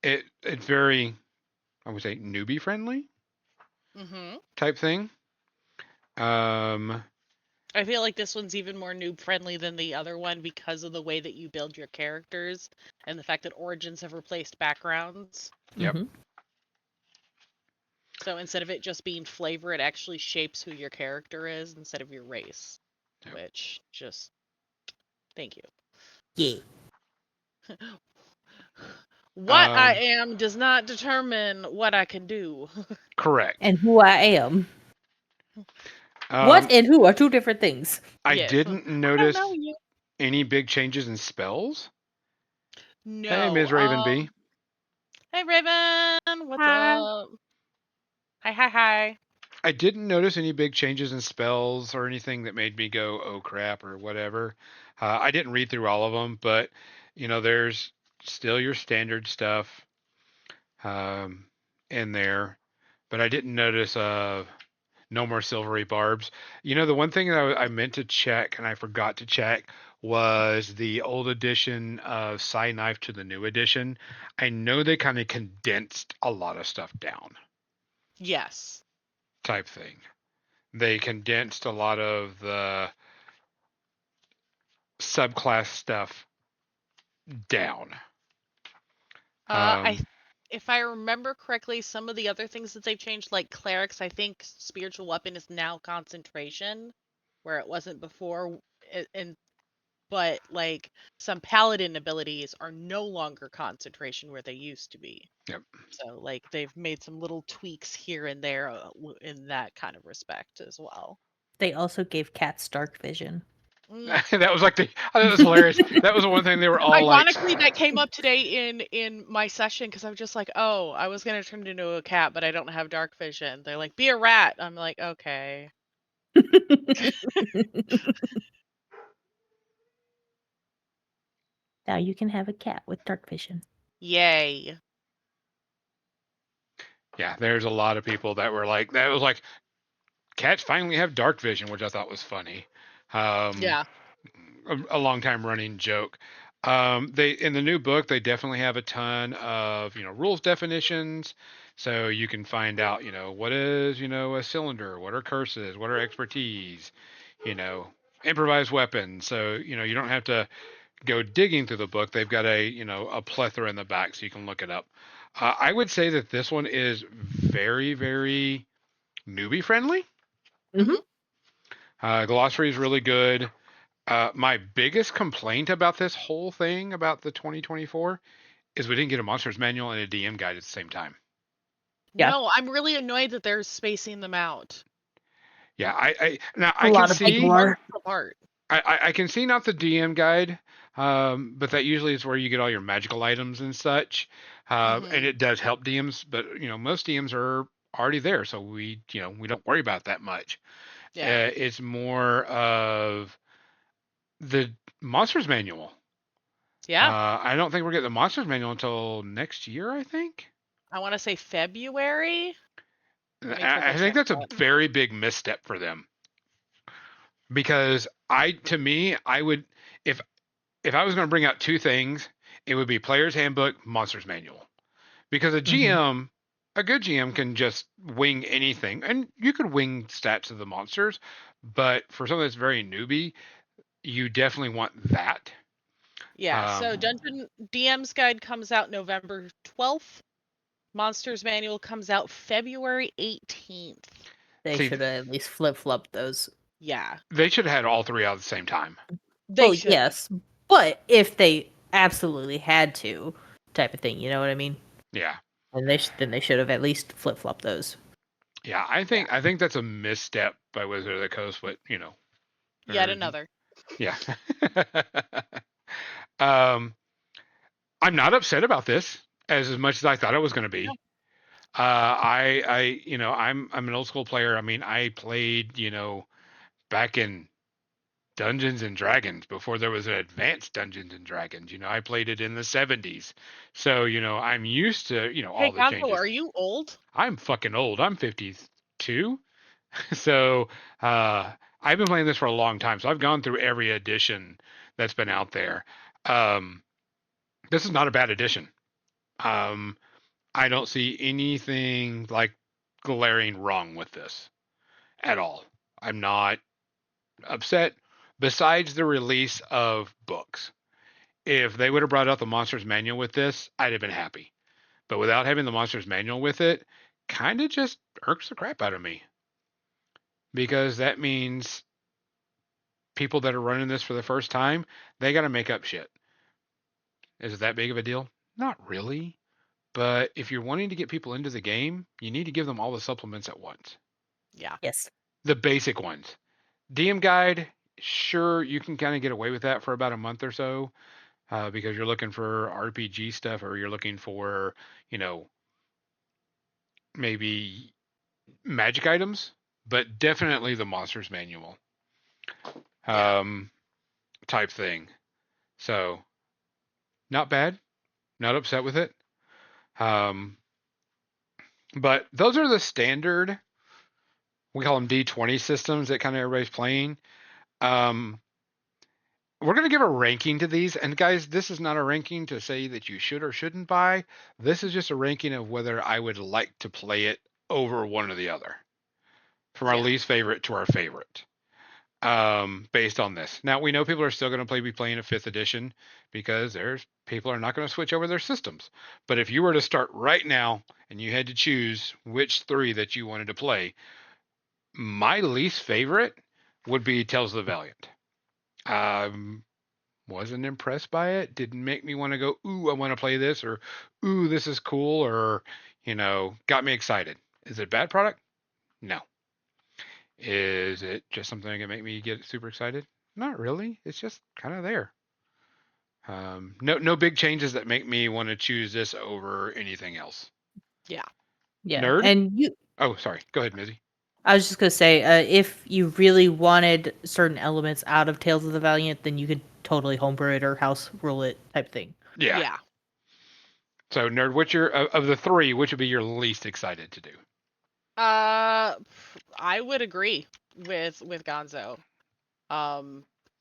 it's very, I would say, newbie friendly Mhm. type thing. Um, I feel like this one's even more noob friendly than the other one because of the way that you build your characters and the fact that origins have replaced backgrounds. yep. Hmm. So instead of it just being flavor, it actually shapes who your character is instead of your race, Yep. which just thank you. Yeah. What I Um, am does not determine what I can do. correct. And who I am. What Um, and who are two different things. I Yes. didn't I don't know notice you. any big changes in spells. Hey, No. Ms. Raven B. Hey Raven, what's Hi. up? Hi, hi, hi. I didn't notice any big changes in spells or anything that made me go, oh crap, or whatever. I didn't read through all of them, but there's still your standard stuff um, in there. But I didn't notice no more silvery barbs. The one thing that I meant to check and I forgot to check was the old edition of Psi Knife to the new edition. I know they kind of condensed a lot of stuff down, Yes. type thing. They condensed a lot of the subclass stuff down. I Um, if I remember correctly, some of the other things that they've changed, like clerics, I think spiritual weapon is now concentration, where it wasn't before. And but like some paladin abilities are no longer concentration where they used to be. Yep. So like they've made some little tweaks here and there in that kind of respect as well. They also gave cats dark vision. That was like I thought it was hilarious. That was the one thing they were all Ironically, that came up today in my session because I'm just like, oh, I was gonna turn into a cat, but I don't have dark vision. They're like, be a rat. I'm like, okay. Now you can have a cat with dark vision. Yay. Yeah, there's a lot of people that were like, that was like, cats finally have dark vision, which I thought was funny. Yeah. A long time running joke. They in the new book they definitely have a ton of rules definitions, so you can find out what is a cylinder, what are curses, what are expertise, you know improvised weapons. So you don't have to go digging through the book. They've got a plethora in the back, so you can look it up. I would say that this one is very very newbie friendly. Mm-hmm. Glossary is really good. My biggest complaint about this whole thing about the 2024 is we didn't get a monsters manual and a DM guide at the same time. Yeah. No, I'm really annoyed that they're spacing them out. Yeah, I A lot of people are. Apart. I can see not the DM guide, but that usually is where you get all your magical items and such, and it does help DMs. But most DMs are already there, so we don't worry about that much. Yeah. It's more of the monsters manual. Yeah. I don't think we're getting the monsters manual until next year. I think. I want to say February. I think that's a very big misstep for them. Because I would if I was going to bring out two things, it would be Player's Handbook, Monsters Manual. Because a GM, a good GM can just wing anything, and you could wing stats of the monsters, but for something that's very newbie, you definitely want that. Yeah, so Dungeon DM's Guide comes out November 12th. Monsters Manual comes out February 18th. They should have at least flip-flopped those. Yeah. They should have had all three out at the same time. Yes, but if they absolutely had to, type of thing, you know what I mean? Yeah. And then they should have at least flip-flopped those. Yeah, I think that's a misstep by Wizard of the Coast, but Yet another. Yeah. I'm not upset about this as much as I thought it was going to be. No. I'm an old school player. I mean, I played, back in Dungeons and Dragons before there was an advanced Dungeons and Dragons. I played it in the 70s. So, I'm used to, all the changes. Are you old? I'm fucking old. I'm 52. So, I've been playing this for a long time. So I've gone through every edition that's been out there. This is not a bad edition. I don't see anything like glaring wrong with this at all. I'm not upset. Besides the release of books, if they would have brought out the Monsters Manual with this, I'd have been happy. But without having the Monsters Manual with it, kind of just irks the crap out of me. Because that means people that are running this for the first time, they got to make up shit. Is it that big of a deal? Not really. But if you're wanting to get people into the game, you need to give them all the supplements at once. Yeah. Yes. The basic ones. DM Guide, sure, you can kind of get away with that for about a month or so because you're looking for RPG stuff or you're looking for, maybe magic items, but definitely the Monsters Manual type thing. So, not bad. Not upset with it. But those are the standard, we call them D20 systems that kind of everybody's playing. We're going to give a ranking to these. And guys, this is not a ranking to say that you should or shouldn't buy. This is just a ranking of whether I would like to play it over one or the other. From our least favorite to our favorite. Based on this. Now, we know people are still going to be playing a 5th edition because people are not going to switch over their systems. But if you were to start right now and you had to choose which 3 that you wanted to play, my least favorite would be Tales of the Valiant. Wasn't impressed by it. Didn't make me want to go, ooh, I want to play this, or ooh, this is cool, or got me excited. Is it a bad product? No. Is it just something that can make me get super excited? Not really. It's just kind of there. No big changes that make me want to choose this over anything else. Yeah. Yeah. Nerd? And you Oh, sorry. Go ahead, Mizzy. I was just gonna say, if you really wanted certain elements out of Tales of the Valiant, then you could totally homebrew it or house rule it type thing. Yeah. Yeah. So, Nerd, what's your of the three? Which would be your least excited to do? I would agree with Gonzo.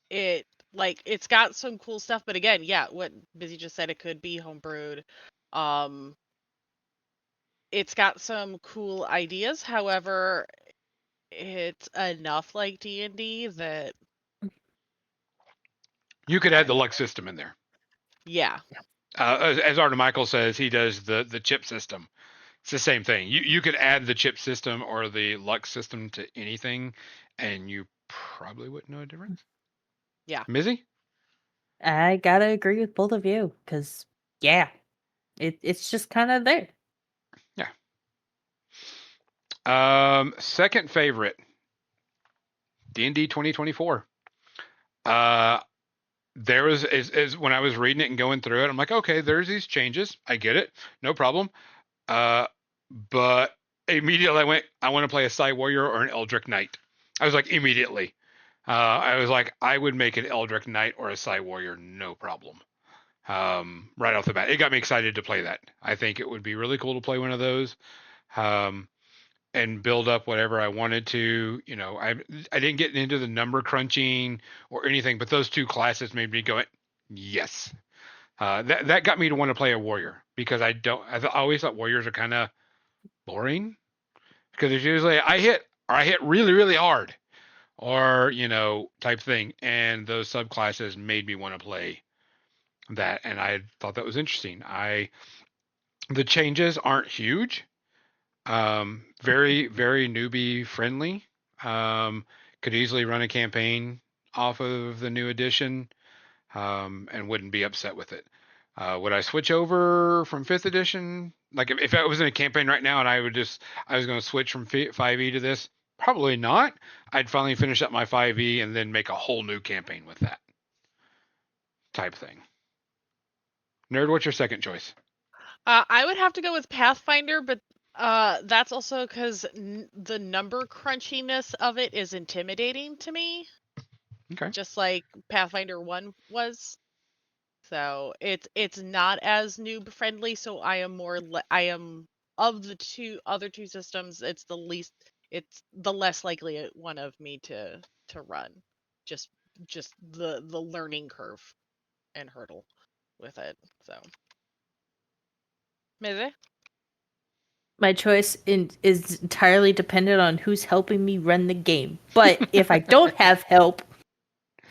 It it's got some cool stuff, but again, yeah, what Busy just said, it could be homebrewed. Um, it's got some cool ideas. However, it's enough like D&D that You could add the luck system in there. yeah. As Arthur Michael says, he does the chip system. It's the same thing. You could add the chip system or the luck system to anything, and you probably wouldn't know a difference. Yeah. Mizzy? I gotta agree with both of you, because yeah, it's just kind of there. Second favorite, D&D 2024. There was is when I was reading it and going through it, I'm like, okay, there's these changes. I get it, no problem. But immediately I went, I want to play a Psy Warrior or an Eldritch Knight. I was like, immediately. I was like, I would make an Eldritch Knight or a Psy Warrior, no problem. Right off the bat, it got me excited to play that. I think it would be really cool to play one of those. And build up whatever I wanted to. I didn't get into the number crunching or anything, but those two classes made me go, yes. That got me to want to play a warrior, because I always thought warriors are kind of boring, because it's usually I hit really really hard, or type thing, and those subclasses made me want to play that, and I thought that was interesting. The changes aren't huge. Very, very newbie friendly. Could easily run a campaign off of the new edition, and wouldn't be upset with it. Would I switch over from 5th edition? Like if I was in a campaign right now and I was going to switch from 5e to this, probably not. I'd finally finish up my 5e and then make a whole new campaign with that type thing. Nerd, what's your second choice? I would have to go with Pathfinder, but that's also because the number crunchiness of it is intimidating to me. Okay. Just like Pathfinder 1 was. So it's not as noob friendly. So I am of the other two systems, it's the less likely one of me to run. Just the learning curve and hurdle with it. So maybe. My choice is entirely dependent on who's helping me run the game. But if I don't have help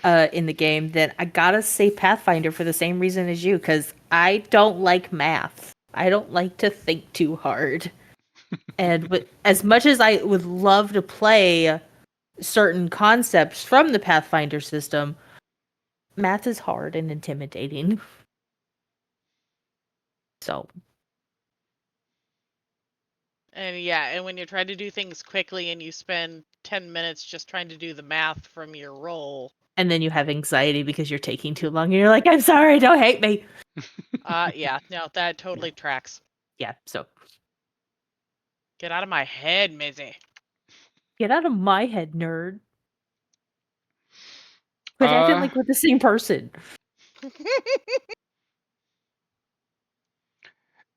in the game, then I gotta say Pathfinder for the same reason as you, because I don't like math. I don't like to think too hard. And as much as I would love to play certain concepts from the Pathfinder system, math is hard and intimidating. So And yeah, and when you're trying to do things quickly and you spend 10 minutes just trying to do the math from your roll. And then you have anxiety because you're taking too long and you're like, I'm sorry, don't hate me. Yeah, no, that totally tracks. Yeah, so Get out of my head, Mizzy. get out of my head, nerd. Quit acting like we're the same person.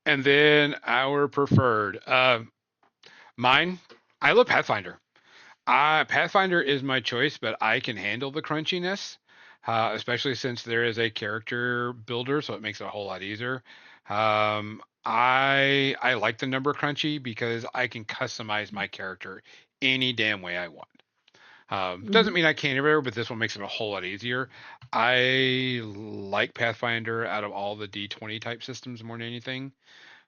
And then our preferred. Mine, I love Pathfinder. Pathfinder is my choice, but I can handle the crunchiness, especially since there is a character builder, so it makes it a whole lot easier. I like the number crunchy because I can customize my character any damn way I want. Doesn't mean I can't everywhere, but this one makes it a whole lot easier. I like Pathfinder out of all the D20 type systems more than anything.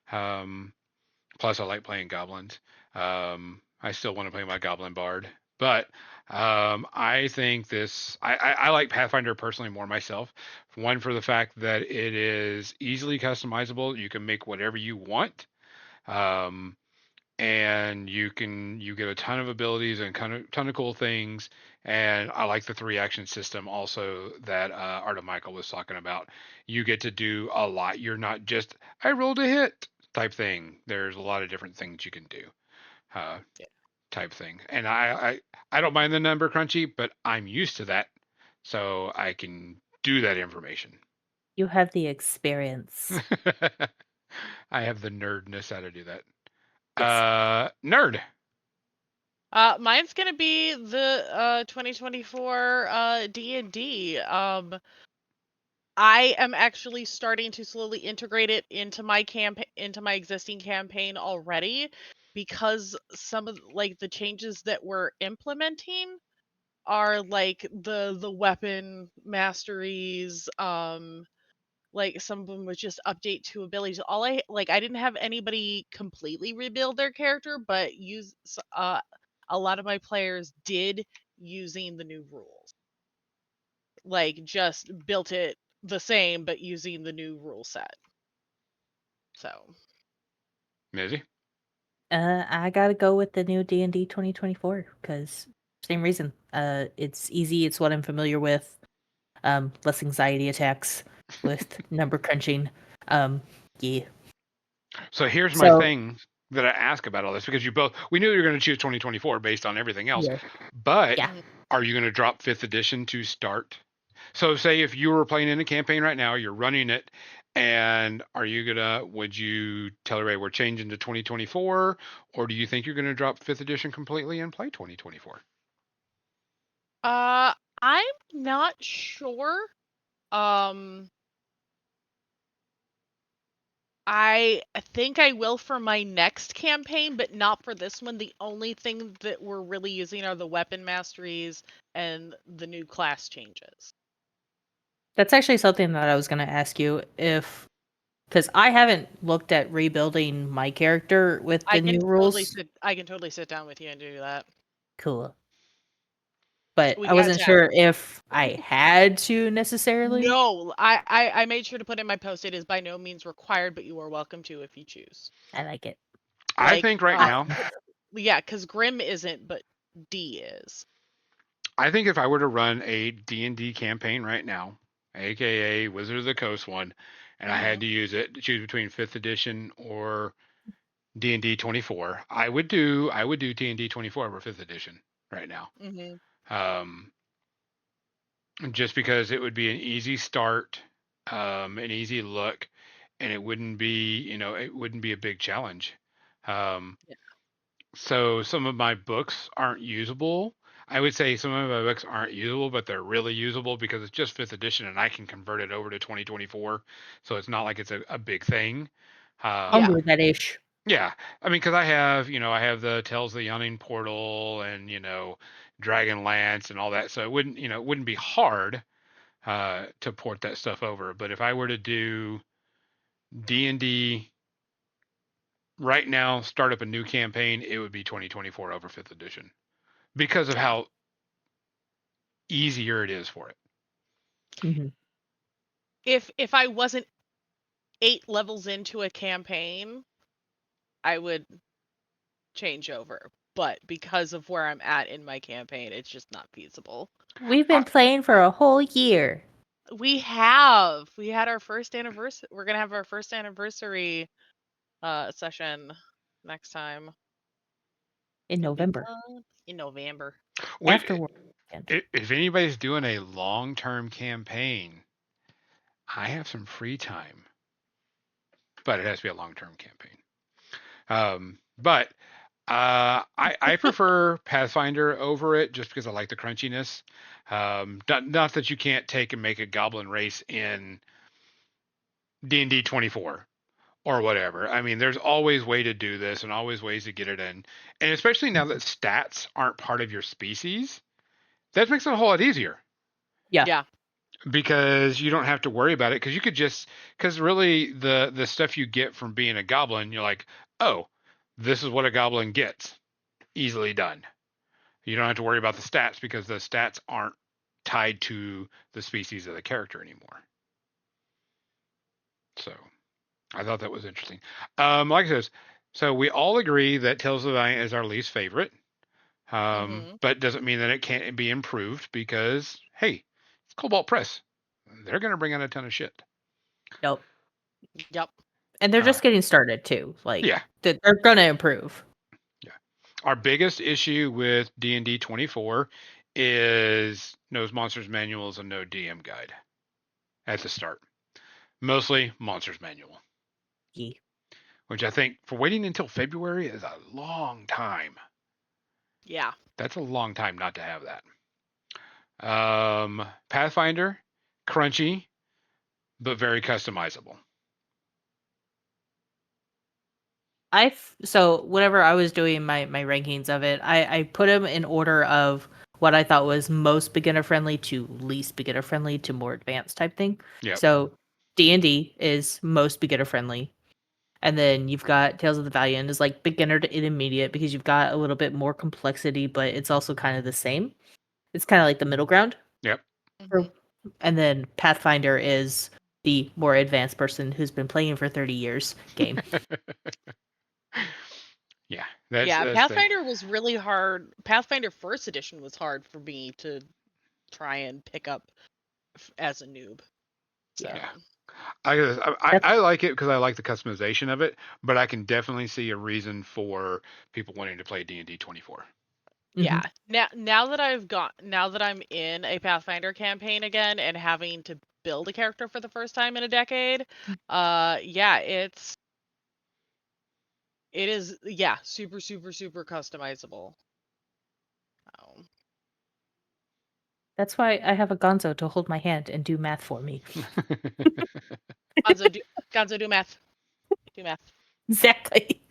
Plus, I like playing goblins. I still want to play my goblin bard, but I think I like Pathfinder personally more myself. One, for the fact that it is easily customizable. You can make whatever you want. Um, and you get a ton of abilities and ton of cool things. And I like the 3 action system also that Art of Michael was talking about. You get to do a lot. You're not just I rolled a hit type thing. There's a lot of different things you can do. Uh, Type thing. And I don't mind the number crunchy, but I'm used to that, so I can do that information. You have the experience. I have the nerdness how to do that. Yes. Nerd. Mine's gonna be the 2024 D&D. I am actually starting to slowly integrate it into my existing campaign already, because some of like the changes that we're implementing are like the weapon masteries, like some of them was just update to abilities. I didn't have anybody completely rebuild their character, but a lot of my players did, using the new rules. Like just built it the same but using the new rule set. So Mizzy. I gotta go with the new D&D 2024 because same reason. It's easy. It's what I'm familiar with. Less anxiety attacks with number crunching. Yeah. So here's my So thing that I ask about all this, because we knew you were going to choose 2024 based on everything else, yeah, but yeah. mhm. are you going to drop 5th edition to start? So say if you were playing in a campaign right now, you're running it, and would you tell everybody we're changing to 2024, or do you think you're going to drop 5th edition completely and play 2024? I'm not sure. Um I think I will for my next campaign, but not for this one. The only thing that we're really using are the weapon masteries and the new class changes. That's actually something that I was gonna ask you if because I haven't looked at rebuilding my character with the new rules. I can totally sit down with you and do that. Cool. But We I got wasn't time. sure if I had to necessarily. No, I made sure to put in my post. It is by no means required, but you are welcome to if you choose. I like it. I Like, think right now, yeah, because Grim isn't, but D is. I think if I were to run a D&D campaign right now, aka Wizard of the Coast one, and I had Mm-hmm. to use it to choose between 5th edition or D&D 24, I would do D&D 24 over 5th edition right now. Mm-hmm. Um, just because it would be an easy start, an easy look, and it wouldn't be a big challenge. Um, Yeah. so some of my books aren't usable. I would say some of my books aren't usable, but they're really usable because it's just 5th edition and I can convert it over to 2024. So it's not like it's a big thing. I'll Yeah. Um, move that ish. yeah, I mean, because I have the Tales of the Yawning Portal and Dragon Lance and all that, so it wouldn't be hard to port that stuff over. But if I were to do D&D right now, start up a new campaign, it would be 2024 over 5th edition because of Yeah. how easier it is for it. Hmm. If I wasn't 8 levels into a campaign, I would change over. But because of where I'm at in my campaign, it's just not feasible. We've I, been playing for a whole year We had our first anniversary. We're gonna have our first anniversary session next time. in It'll be November fun. In November. we, after work weekend. if anybody's doing a long-term campaign, I have some free time, but it has to be a long-term campaign. But I prefer Pathfinder over it just because I like the crunchiness. Not that you can't take and make a goblin race in D&D 24 or whatever. I mean, there's always way to do this and always ways to get it in. And especially now that stats aren't part of your species, that makes it a whole lot easier Yeah. Yeah. because you don't have to worry about it because because really the stuff you get from being a goblin, you're like, oh, this is what a goblin gets. Easily done. You don't have to worry about the stats because the stats aren't tied to the species of the character anymore. So I thought that was interesting. Like I said, so we all agree that Tales of the Valiant is our least favorite. But doesn't mean that it can't be improved because, hey, it's Cobalt Press. They're going to bring out a ton of shit. Nope. Yep. And they're just getting started too. Like, yeah, they're gonna improve. Yeah. Our biggest issue with D&D 24 is no Monsters Manuals and no DM guide at the start. Mostly Monsters Manual. Yeah. Which I think for waiting until February is a long time. Yeah. That's a long time not to have that. Pathfinder, crunchy, but very customizable. So whenever I was doing my rankings of it, I put them in order of what I thought was most beginner friendly to least beginner friendly to more advanced type thing. Yep. So D&D is most beginner friendly. And then you've got Tales of the Valiant is like beginner to intermediate because you've got a little bit more complexity, but it's also kind of the same. It's kind of like the middle ground. Yep. And then Pathfinder is the more advanced person who's been playing for 30 years game. Yeah. Pathfinder was really hard. Pathfinder First Edition was hard for me to try and pick up as a noob. So. Yeah. I like it because I like the customization of it, but I can definitely see a reason for people wanting to play D&D 24. Yeah. Now that I'm in a Pathfinder campaign again and having to build a character for the first time in a decade, it is super super customizable. That's why I have a Gonzo to hold my hand and do math for me. Gonzo, do math. Do math. Exactly.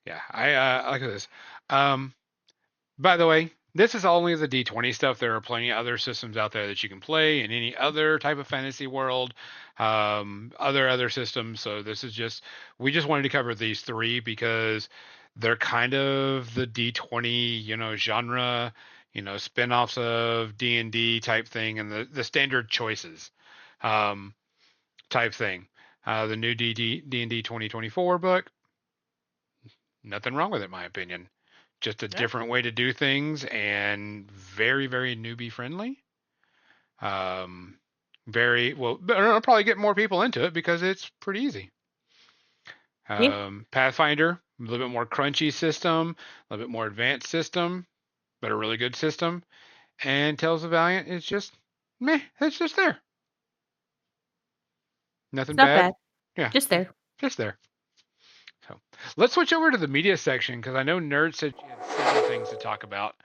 Yeah, I like this. By the way, this is only the D20 stuff. There are plenty of other systems out there that you can play in any other type of fantasy world, other systems. So this is we just wanted to cover these three because they're kind of the D20, genre, spin-offs of D&D type thing and the standard choices, type thing. The new D&D 2024 book, nothing wrong with it, in my opinion. Just a different way to do things and very, very newbie friendly. Very well. I'll probably get more people into it because it's pretty easy. Pathfinder, a little bit more crunchy system, a little bit more advanced system, but a really good system. And Tales of Valiant is just meh. It's just there. Nothing bad. Yeah, just there. Just there. So let's switch over to the media section because I know Nerd said she had several things to talk about,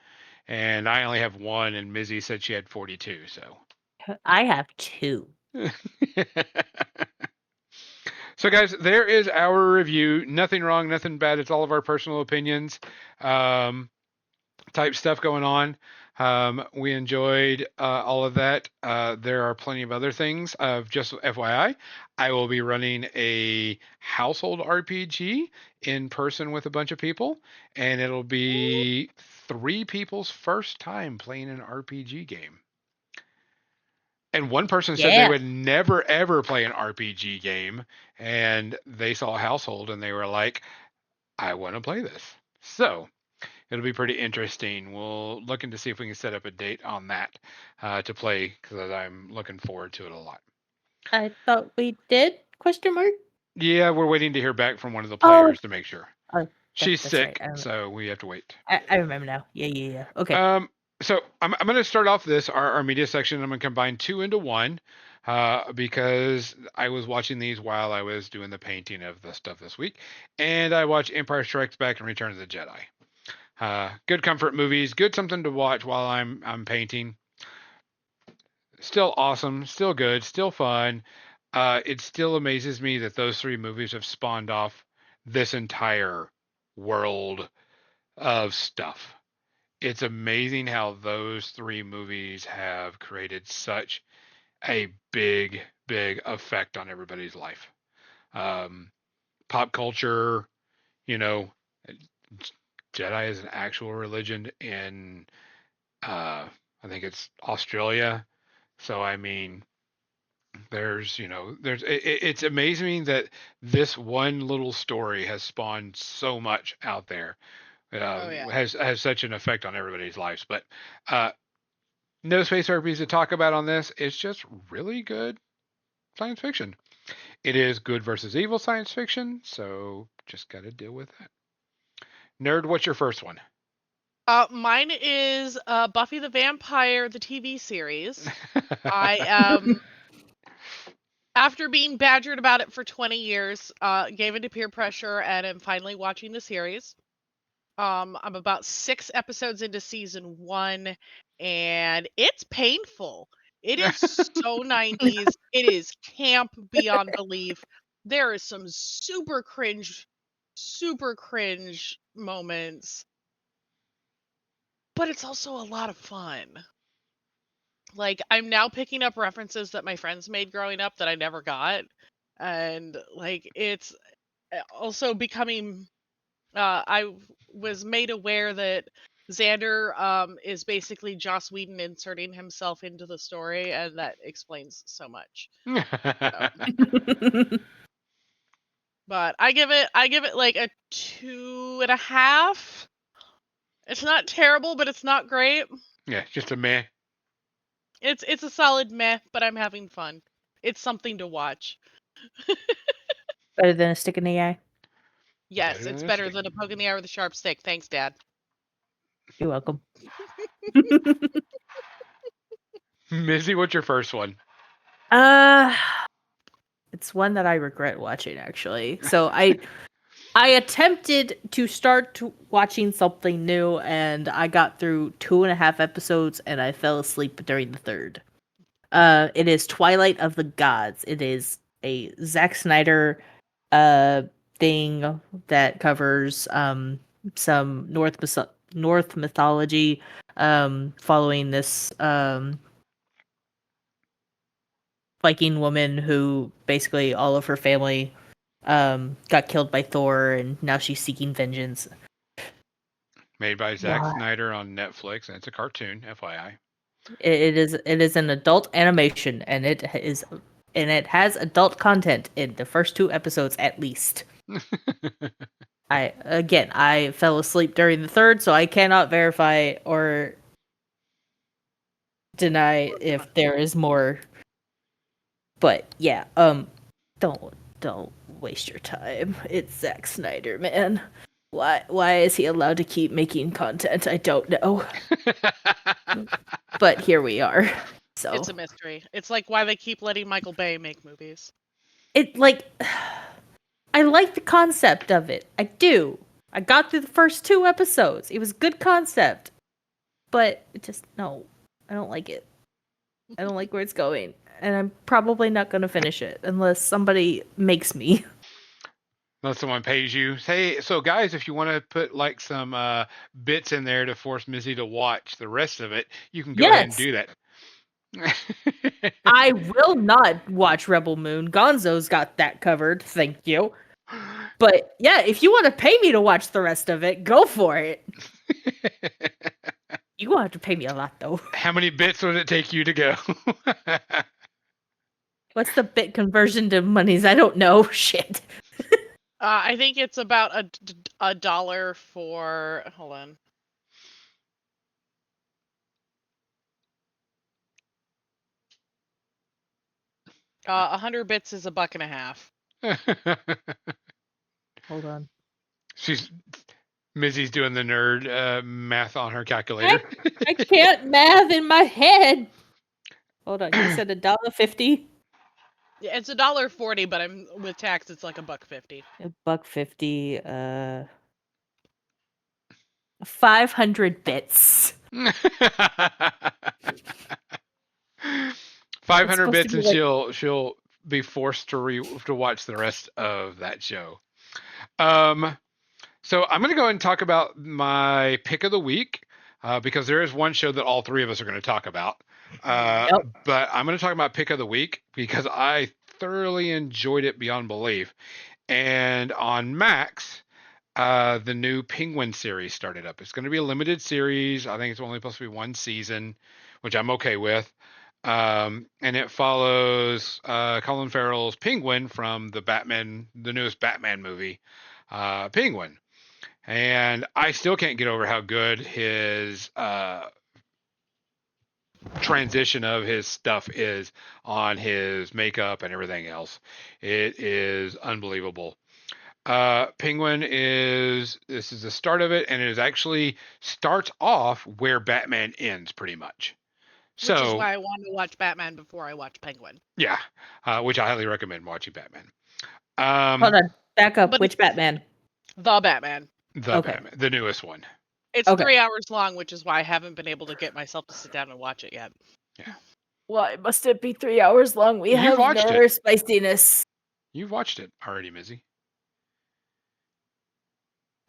and I only have one, and Mizzy said she had 42. So I have 2. So guys, there is our review. Nothing wrong, nothing bad. It's all of our personal opinions, type stuff going on. We enjoyed all of that. There are plenty of other things. Just FYI, I will be running a household RPG in person with a bunch of people, and it'll be 3 people's first time playing an RPG game. And one person said they would never ever play an RPG game, and they saw Household and they were like, I want to play this. So it'll be pretty interesting. We'll looking to see if we can set up a date on that to play because I'm looking forward to it a lot. I thought we did? Question mark? Yeah, we're waiting to hear back from one of the players to make sure. She's sick, right. so we have to wait. I remember now. Yeah. Okay. So I'm going to start off our media section. I'm going to combine 2 into 1 because I was watching these while I was doing the painting of the stuff this week, and I watched Empire Strikes Back and Return of the Jedi. Good comfort movies, good something to watch while I'm painting. Still awesome, still good, still fun. It still amazes me that those 3 movies have spawned off this entire world of stuff. It's amazing how those 3 movies have created such a big effect on everybody's life. Pop culture, Jedi is an actual religion in, I think it's Australia. So I mean, it's amazing that this one little story has spawned so much out there. Oh yeah. Has such an effect on everybody's lives. But uh, no space RPGs to talk about on this. It's just really good science fiction. It is good versus evil science fiction, so just got to deal with that. Nerd, what's your first one? Mine is Buffy the Vampire, the TV series. I after being badgered about it for 20 years, gave into peer pressure and am finally watching the series. I'm about 6 episodes into season 1, and it's painful. It is so 90s. It is camp beyond belief. There is some super cringe moments, but it's also a lot of fun. Like, I'm now picking up references that my friends made growing up that I never got. And like, it's also becoming I was made aware that Xander is basically Joss Whedon inserting himself into the story, and that explains so much. But I give it like a 2.5. It's not terrible, but it's not great. Yeah, just a meh. It's a solid meh, but I'm having fun. It's something to watch. Better than a stick in the eye. Yes, it's better than a poke in the eye with a sharp stick. Thanks, Dad. You're welcome. Mizzy, what's your first one? It's one that I regret watching actually. So I attempted to start watching something new, and I got through 2.5 episodes, and I fell asleep during the third. It is Twilight of the Gods. It is a Zack Snyder thing that covers some North mythology, following this Viking woman who basically all of her family got killed by Thor, and now she's seeking vengeance. Made by Zack Snyder on Netflix, and it's a cartoon, FYI. It is an adult animation, and it has adult content in the first 2 episodes at least. I fell asleep during the third, so I cannot verify or deny if there is more. But yeah, don't waste your time. It's Zack Snyder, man. Why is he allowed to keep making content? I don't know. But here we are. So It's a mystery. It's like why they keep letting Michael Bay make movies. I like the concept of it. I do. I got through the first 2 episodes. It was good concept. But it just no. I don't like it. I don't like where it's going. And I'm probably not going to finish it unless somebody makes me. Unless someone pays you. Hey, so guys, if you want to put like some bits in there to force Mizzy to watch the rest of it, you can go ahead and do that. I will not watch Rebel Moon. Gonzo's got that covered. Thank you. But yeah, if you want to pay me to watch the rest of it, go for it. You won't have to pay me a lot, though. How many bits would it take you to go? What's the bit conversion to monies? I don't know. Shit. I think it's about $1 for. Hold on. Uh, 100 bits is $1.50. Hold on. Mizzy's doing the nerd math on her calculator. I can't math in my head. Hold on, you said $1.50? Yeah, it's $1.40, but I'm with tax. It's like $1.50. $1.50. 500 bits. 500 bits, and she'll be forced to watch the rest of that show. So I'm going to go ahead and talk about my pick of the week, because there is one show that all three of us are going to talk about. But I'm going to talk about pick of the week because I thoroughly enjoyed it beyond belief. And on Max, the new Penguin series started up. It's going to be a limited series. I think it's only supposed to be one season, which I'm okay with. And it follows Colin Farrell's Penguin from the newest Batman movie, Penguin. And I still can't get over how good his transition of his stuff is on his makeup and everything else. It is unbelievable. Penguin this is the start of it, and it is actually starts off where Batman ends, pretty much. Which is So, why I wanted to watch Batman before I watch Penguin. yeah, which I highly recommend watching Batman. Hold on. Back up. But Which Batman? The Batman. Okay. Batman, the newest one. It's Okay. 3 hours long, which is why I haven't been able to get myself to sit down and watch it yet. Yeah. Why must it be 3 hours long? We You've have watched no it. spiciness. You've watched it already, Mizzy.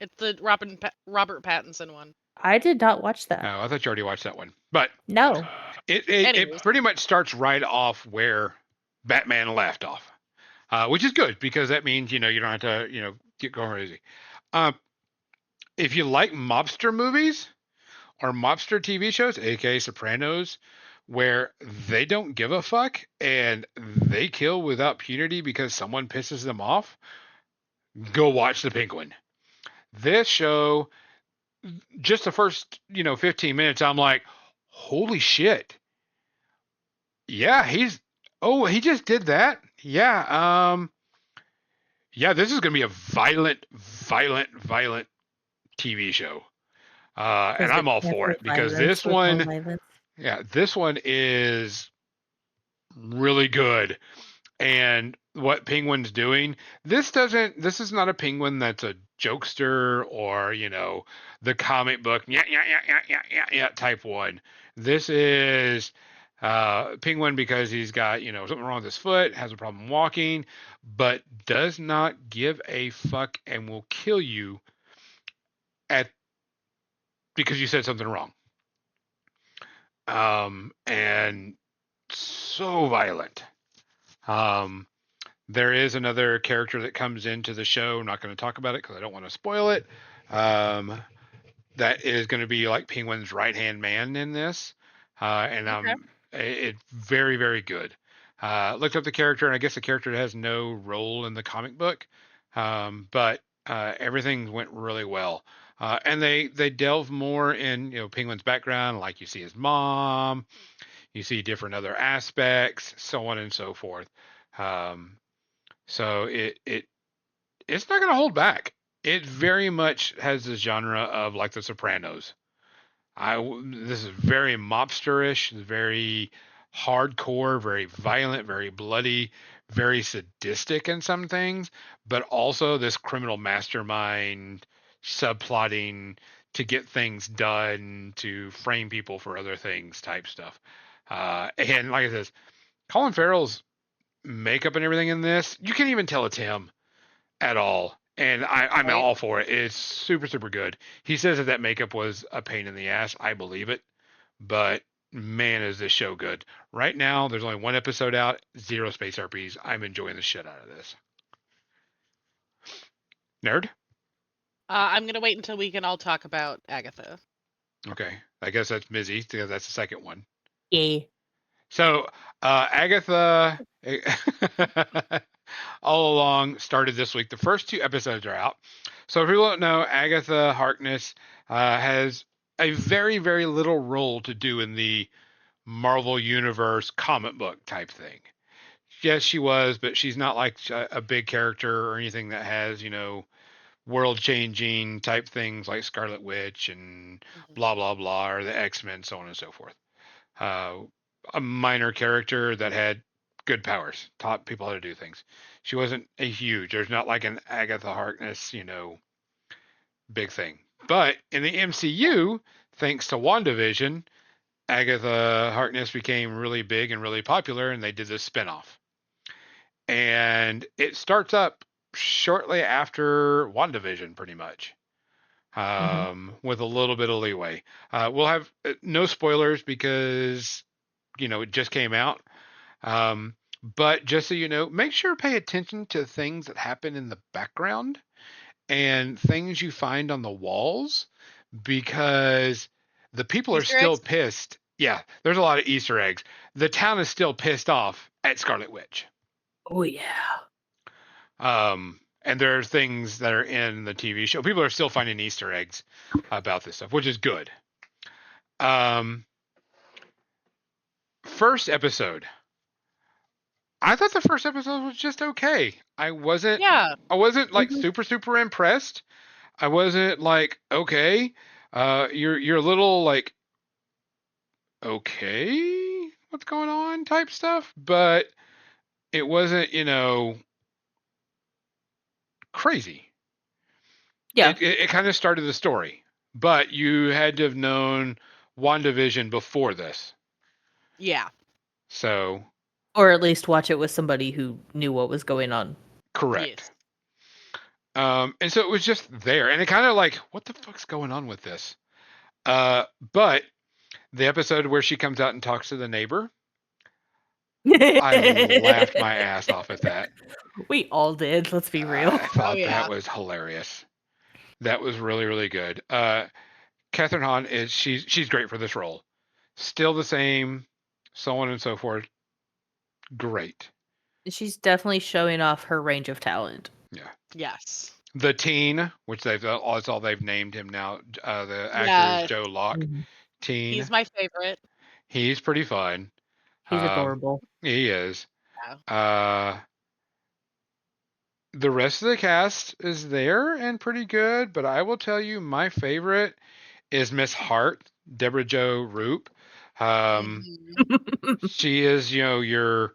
It's the Robert Pattinson one. I did not watch that. Oh, I thought you already watched that one. But No. it pretty much starts right off where Batman left off, which is good because that means you don't have to get going crazy. If you like mobster movies or mobster TV shows, aka Sopranos, where they don't give a fuck and they kill without punity because someone pisses them off, go watch The Penguin. This show, just the first 15 minutes, I'm like, holy shit. Yeah, he just did that. Yeah, this is gonna be a violent TV show. And I'm all for it because this one is really good. And what Penguin's doing, this is not a Penguin that's a jokester or, the comic book, type one. This is Penguin because he's got, something wrong with his foot, has a problem walking, but does not give a fuck and will kill you because you said something wrong. And so violent. There is another character that comes into the show. I'm not going to talk about it because I don't want to spoil it. That is going to be like Penguin's right-hand man in this. It's very, very good. Looked up the character, and I guess the character has no role in the comic book. But everything went really well. And they delve more in Penguin's background, like you see his mom, you see different other aspects, so on and so forth. So it's not going to hold back. It very much has the genre of like The Sopranos. This is very mobsterish, very hardcore, very violent, very bloody, very sadistic in some things, but also this criminal mastermind subplotting to get things done, to frame people for other things type stuff. And like I said, Colin Farrell's makeup and everything in this, you can't even tell it's him at all. And I'm all for it. It's super, super good. He says that makeup was a pain in the ass. I believe it. But man, is this show good. Right now, there's only one episode out, 0 space RPs. I'm enjoying the shit out of this. Nerd? I'm going to wait until we can all talk about Agatha. Okay. I guess that's Mizzy, because that's the second one. Yeah. So, Agatha, all along, started this week. The first 2 episodes are out. So, if people don't know, Agatha Harkness has a very, very little role to do in the Marvel Universe comic book type thing. Yes, she was, but she's not like a big character or anything that has, world-changing type things like Scarlet Witch and blah, blah, blah, or the X-Men, so on and so forth. A minor character that had good powers, taught people how to do things. She wasn't there's not like an Agatha Harkness, big thing. But in the MCU, thanks to WandaVision, Agatha Harkness became really big and really popular, and they did this spinoff. And it starts up shortly after WandaVision, pretty much. With a little bit of leeway. We'll have no spoilers because it just came out. But just so you know, make sure to pay attention to things that happen in the background and things you find on the walls because the people are Easter still eggs? pissed. Yeah, there's a lot of Easter eggs. The town is still pissed off at Scarlet Witch. Oh yeah. And there are things that are in the TV show. People are still finding Easter eggs about this stuff, which is good. First episode. I thought the first episode was just okay. I wasn't Yeah. like Mhm. super impressed. I wasn't like, okay, you're a little like, okay, what's going on type stuff, but it wasn't, crazy. Yeah. It kind of started the story, but you had to have known WandaVision before this. Yeah. So, Or at least watch it with somebody who knew what was going on. correct. Yes. And so it was just there, and it kind of like, what the fuck's going on with this? But the episode where she comes out and talks to the neighbor, I laughed my ass off at that. We all did, let's be real. I thought yeah. that was hilarious. That was really good. Catherine Hahn she's great for this role. Still the same, so on and so forth. Great. She's definitely showing off her range of talent. Yeah. Yes. The teen, which that's all they've named him now. The actor Yes. is Joe Locke. Mhm. Teen. He's my favorite. He's pretty fun. He's adorable. He is. Yeah. The rest of the cast is there and pretty good, but I will tell you my favorite is Miss Hart, Deborah Jo Roop. Mhm. She is, your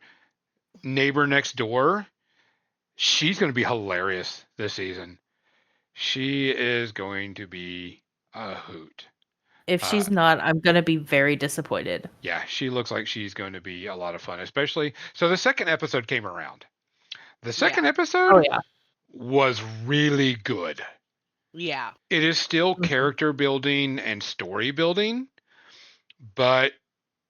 neighbor next door. She's going to be hilarious this season. She is going to be a hoot. If she's not, I'm gonna be very disappointed. Yeah, she looks like she's going to be a lot of fun, especially. So the second episode came around. The second episode Oh yeah. was really good. Yeah. It is still Mhm. character building and story building, but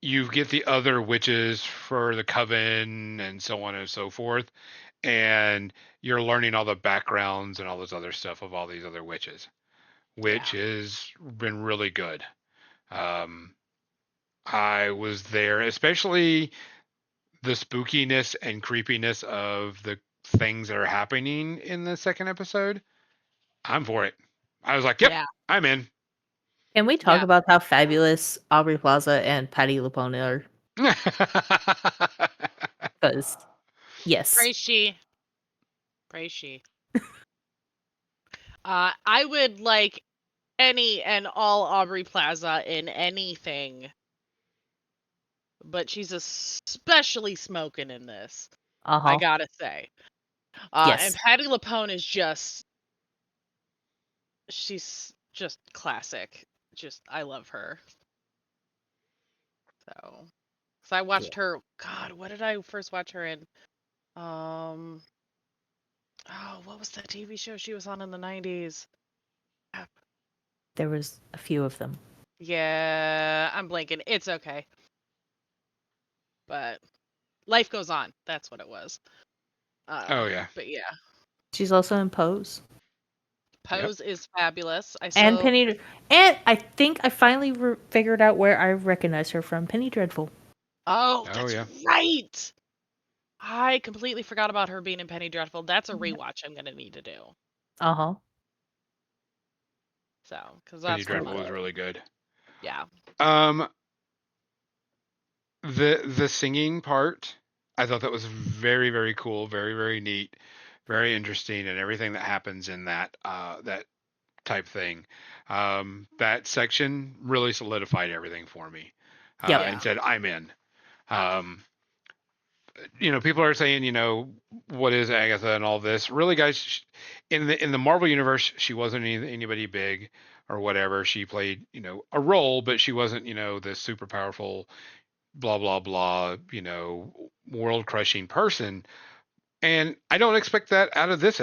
you get the other witches for the coven and so on and so forth, and you're learning all the backgrounds and all this other stuff of all these other witches, which has been really good. I was there, especially the spookiness and creepiness of the things that are happening in the second episode. I'm for it. I was like, yep, Yeah. I'm in. Can we talk Yeah. about how fabulous Aubrey Plaza and Patty LuPone are? Because yes. Praise she. Praise she. I would like any and all Aubrey Plaza in anything, but she's especially smoking in this. I gotta say. Yes. And Patty LuPone is she's just classic. I love her. So I watched her. God, what did I first watch her in? Oh, what was that TV show she was on in the 90s? There was a few of them. Yeah, I'm blanking. It's okay. But Life Goes On. That's what it was. Oh yeah. But yeah, She's also in Pose. Pose is fabulous. And Penny, and I think I finally figured out where I recognize her from. Penny Dreadful. Oh, that's yeah. right. I completely forgot about her being in Penny Dreadful. That's a rewatch I'm gonna need to do. Uh-huh. So, because Penny that's Dreadful was really good. Yeah. The singing part, I thought that was very cool, very neat, very interesting, and everything that happens in that that type thing. That section really solidified everything for me. And said, I'm in. People are saying, what is Agatha and all this? Really, guys, in the Marvel universe, she wasn't anybody big or whatever. She played, a role, but she wasn't, this super powerful, blah blah blah, world crushing person. And I don't expect that out of this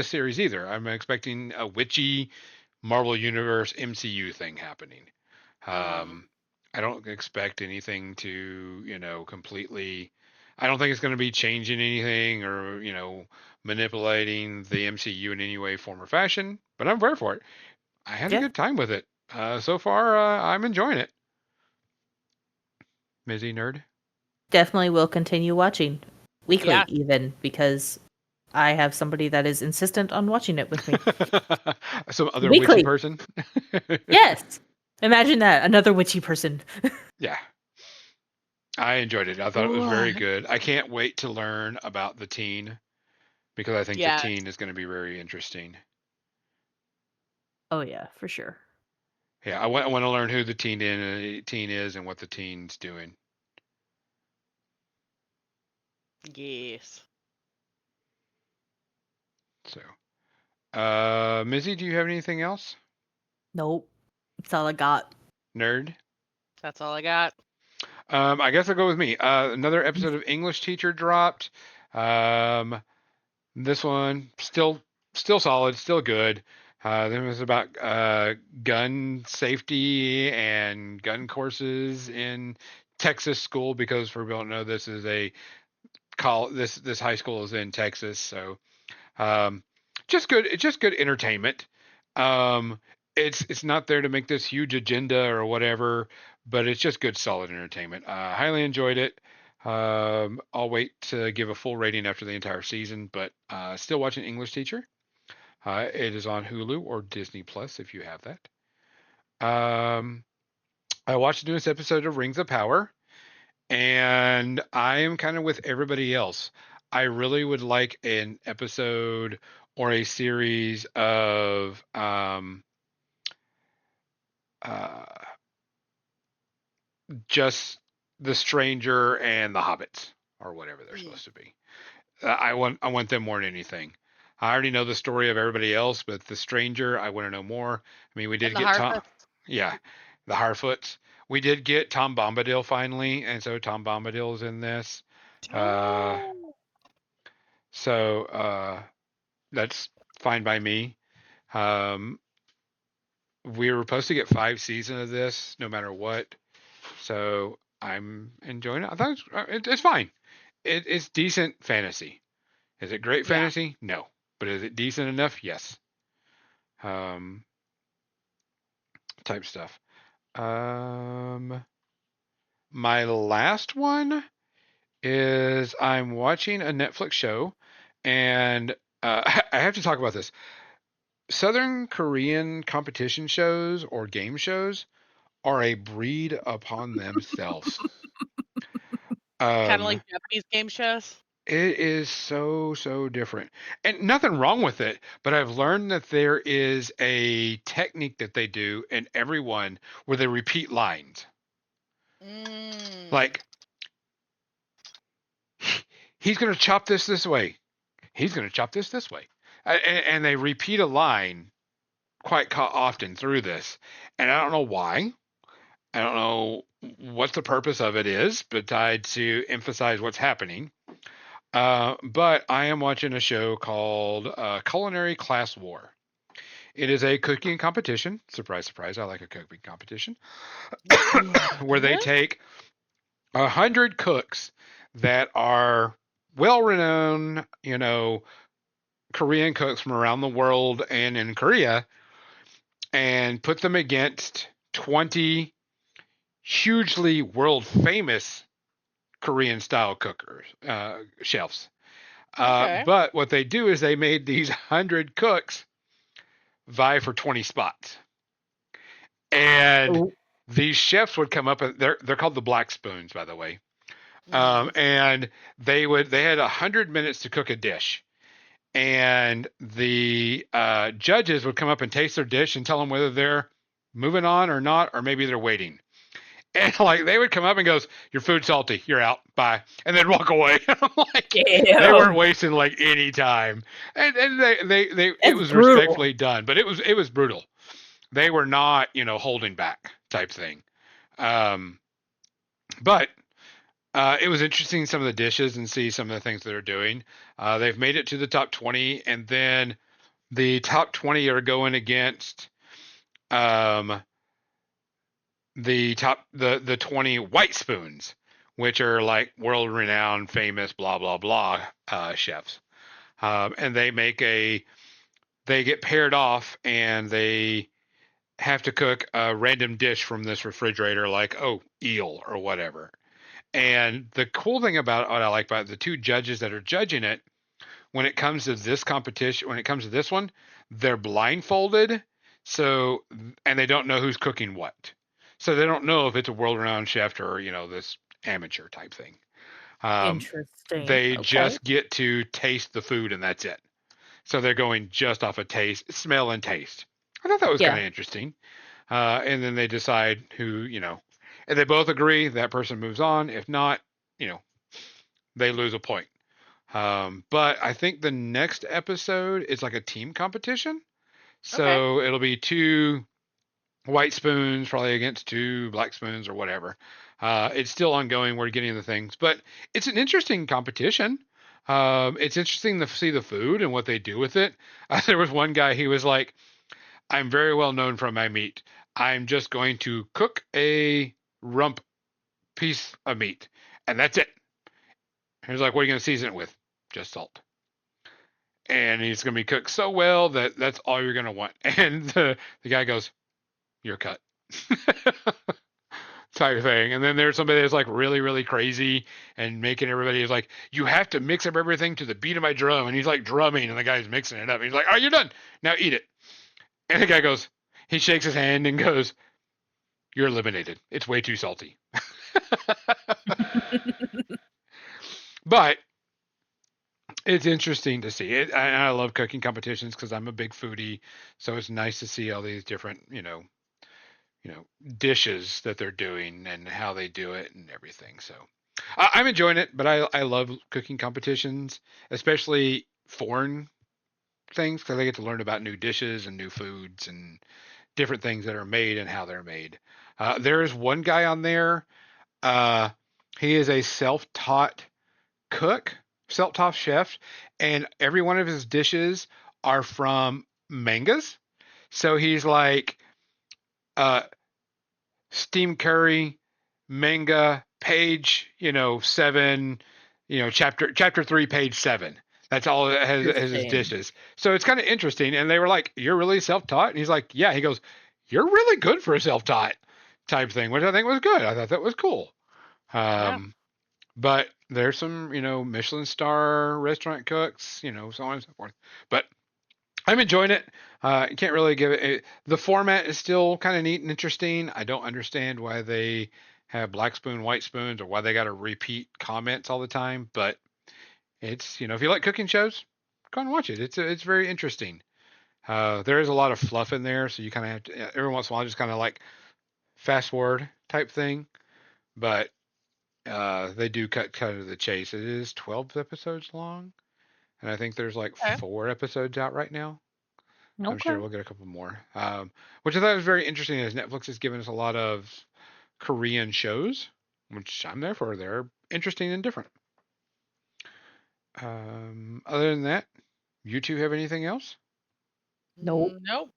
series either. I'm expecting a witchy Marvel Universe MCU thing happening. I don't expect anything to, completely. I don't think it's going to be changing anything or, manipulating the MCU in any way, form, or fashion, but I'm very for it. I had a good time with it. So far, I'm enjoying it. Mizzy Nerd? Definitely will continue watching. Weekly, Yeah. even, because I have somebody that is insistent on watching it with me. Some other Weekly. witchy person? Yes! Imagine that. Another witchy person. Yeah. I enjoyed it. I thought it was very good. I can't wait to learn about the teen because I think the Yeah. teen is going to be very interesting. Oh, yeah, for sure. Yeah, I want to learn who the teen is and what the teen's doing. Yes. So, Mizzy, do you have anything else? Nope. That's all I got. Nerd? That's all I got. I guess I'll go with me. Another episode of English Teacher dropped. This one still solid, still good. It was about gun safety and gun courses in Texas school because for people who don't know, this is a this high school is in Texas, so um, just good entertainment. Um, it's not there to make this huge agenda or whatever, but it's just good solid entertainment. Highly enjoyed it. I'll wait to give a full rating after the entire season, but still watching English Teacher. It is on Hulu or Disney Plus if you have that. I watched the newest episode of Rings of Power, and I am kind of with everybody else. I really would like an episode or a series of uh, just the Stranger and the Hobbits or whatever they're supposed to be. I want them more than anything. I already know the story of everybody else, but the Stranger, I want to know more. I mean, we did And the get Tom. Harfoots. Yeah, the Harfoots. We did get Tom Bombadil finally, and so Tom Bombadil's in this. Uh, so that's fine by me. Um, we were supposed to get 5 seasons of this, no matter what. So I'm enjoying it. I thought it's fine. It's decent fantasy. Is it great Yeah. fantasy? No. But is it decent enough? Yes. Um, type stuff. My last one is I'm watching a Netflix show, and I have to talk about this. Southern Korean competition shows or game shows are a breed upon themselves. Kind of Um, like Japanese game shows. It is so different. And nothing wrong with it, but I've learned that there is a technique that they do in everyone where they repeat lines. Like, he's going to chop this way. He's going to chop this way. And they repeat a line quite often through this. And I don't know why. I don't know what the purpose of it is, besides to emphasize what's happening. But I am watching a show called Culinary Class War. It is a cooking competition. Surprise, surprise! I like a cooking competition where they take 100 cooks that are well-renowned, Korean cooks from around the world and in Korea, and put them against 20 hugely world-famous Korean-style cookers, chefs. Okay. But what they do is they made these 100 cooks vie for 20 spots. And these chefs would come up, and they're called the Black Spoons, by the way. And they had 100 minutes to cook a dish. And the judges would come up and taste their dish and tell them whether they're moving on or not, or maybe they're waiting. And like they would come up and goes, "Your food's salty. You're out. Bye," and then walk away. I'm like, Damn. they weren't wasting like any time, and they it was brutal. respectfully done, but it was brutal. They were not holding back type thing. But it was interesting some of the dishes and see some of the things that they're doing. They've made it to the top 20, and then the top 20 are going against the 20 white spoons, which are like world renowned, famous, blah blah blah chefs. and they get paired off, and they have to cook a random dish from this refrigerator, like eel or whatever. And the cool thing about what I like about the two judges that are judging it, when it comes to this competition, when it comes to this one, they're blindfolded, so and they don't know who's cooking what, so they don't know if it's a world-renowned chef or this amateur type thing. Um, Interesting. they Okay. just get to taste the food and that's it. So they're going just off of taste, smell, and taste. I thought that was kind Yeah. of interesting. And then they decide who, and they both agree that person moves on. If not, you know, they lose a point. But I think the next episode is like a team competition. Okay. So it'll be two white spoons probably against two black spoons or whatever. It's still ongoing. We're getting the things, but it's an interesting competition. It's interesting to see the food and what they do with it. There was one guy, he was like, I'm very well known for my meat. I'm just going to cook a rump piece of meat, and that's it. He was like, what are you going to season it with? Just salt. And he's going to be cooked so well that that's all you're going to want. And the guy goes, you're cut. Type of thing. And then there's somebody that's like really, really crazy and making everybody is like, you have to mix up everything to the beat of my drum. And he's like drumming and the guy's mixing it up. And he's like, oh, you're done. Now eat it. And the guy goes, he shakes his hand and goes, you're eliminated. It's way too salty. But it's interesting to see it. I love cooking competitions because I'm a big foodie. So it's nice to see all these different, dishes that they're doing and how they do it and everything. So I'm enjoying it, but I love cooking competitions, especially foreign things, because I get to learn about new dishes and new foods and different things that are made and how they're made. There is one guy on there. Uh, he is a self-taught cook, self-taught chef, and every one of his dishes are from mangas. So he's like, uh, steam curry, manga, page, 7, chapter 3, page 7. That's all it has his Interesting. dishes. So it's kind of interesting. And they were like, you're really self-taught? And he's like, yeah. He goes, you're really good for a self-taught type thing, which I think was good. I thought that was cool. Yeah. But there's some, Michelin star restaurant cooks, so on and so forth. But I'm enjoying it. You can't really give it. The format is still kind of neat and interesting. I don't understand why they have black spoon, white spoons, or why they got to repeat comments all the time. But it's if you like cooking shows, go and watch it. It's very interesting. There is a lot of fluff in there, so you kind of have to every once in a while just kind of like fast forward type thing. But they do cut to the chase. It is 12 episodes long, and I think there's like Okay. 4 episodes out right now. I'm sure Okay. we'll get a couple more. Which I thought was very interesting, as Netflix has given us a lot of Korean shows, which I'm there for. They're interesting and different. Other than that, you two have anything else? Nope. Nope.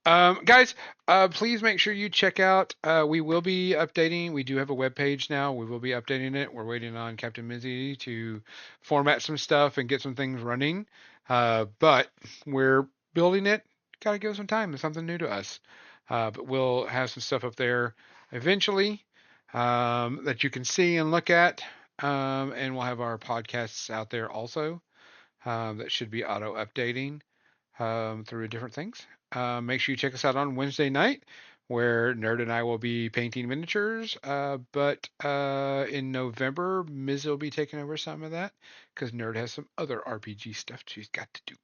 Guys, please make sure you check out. We will be updating. We do have a web page now. We will be updating it. We're waiting on Captain Mizzy to format some stuff and get some things running. But we're building it. Got to give it some time. It's something new to us. But we'll have some stuff up there eventually that you can see and look at. And we'll have our podcasts out there also that should be auto updating through different things. Make sure you check us out on Wednesday night, where Nerd and I will be painting miniatures. But in November, Miz will be taking over some of that because Nerd has some other RPG stuff she's got to do.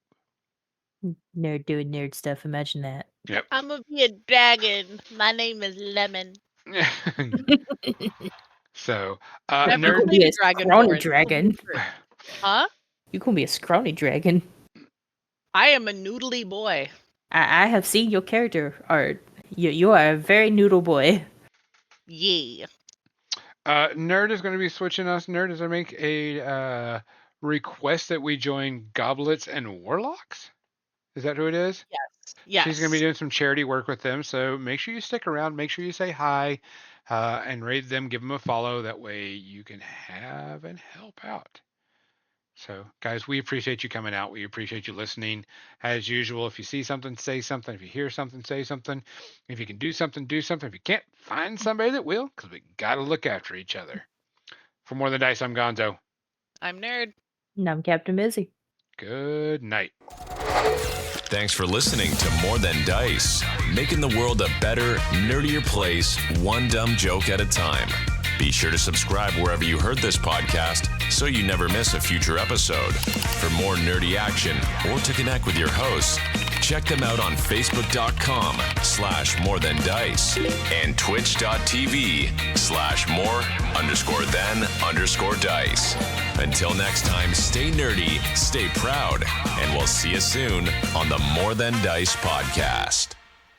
Nerd doing nerd stuff. Imagine that. Yep. I'm gonna be a dragon. My name is Lemon. So, Never You Nerd. gonna played be a a dragonborn. scrawny It's so dragon. different. Huh? You gonna be a scrawny dragon. I am a noodly boy. I have seen your character art. You are a very noodle boy. Yeah. Nerd is going to be switching us. Nerd is going to make a request that we join Goblets and Warlocks. Is that who it is? Yes. She's going to be doing some charity work with them, so make sure you stick around. Make sure you say hi and rate them. Give them a follow. That way you can have and help out. So, guys, we appreciate you coming out. We appreciate you listening. As usual, if you see something, say something. If you hear something, say something. If you can do something, do something. If you can't, find somebody that will, because we got to look after each other. For More Than Dice, I'm Gonzo. I'm Nerd. And I'm Captain Mizzy. Good night. Thanks for listening to More Than Dice, making the world a better, nerdier place, one dumb joke at a time. Be sure to subscribe wherever you heard this podcast so you never miss a future episode. For more nerdy action or to connect with your hosts, check them out on Facebook.com/morethandice and Twitch.tv/more_than_dice. Until next time, stay nerdy, stay proud, and we'll see you soon on the More Than Dice podcast.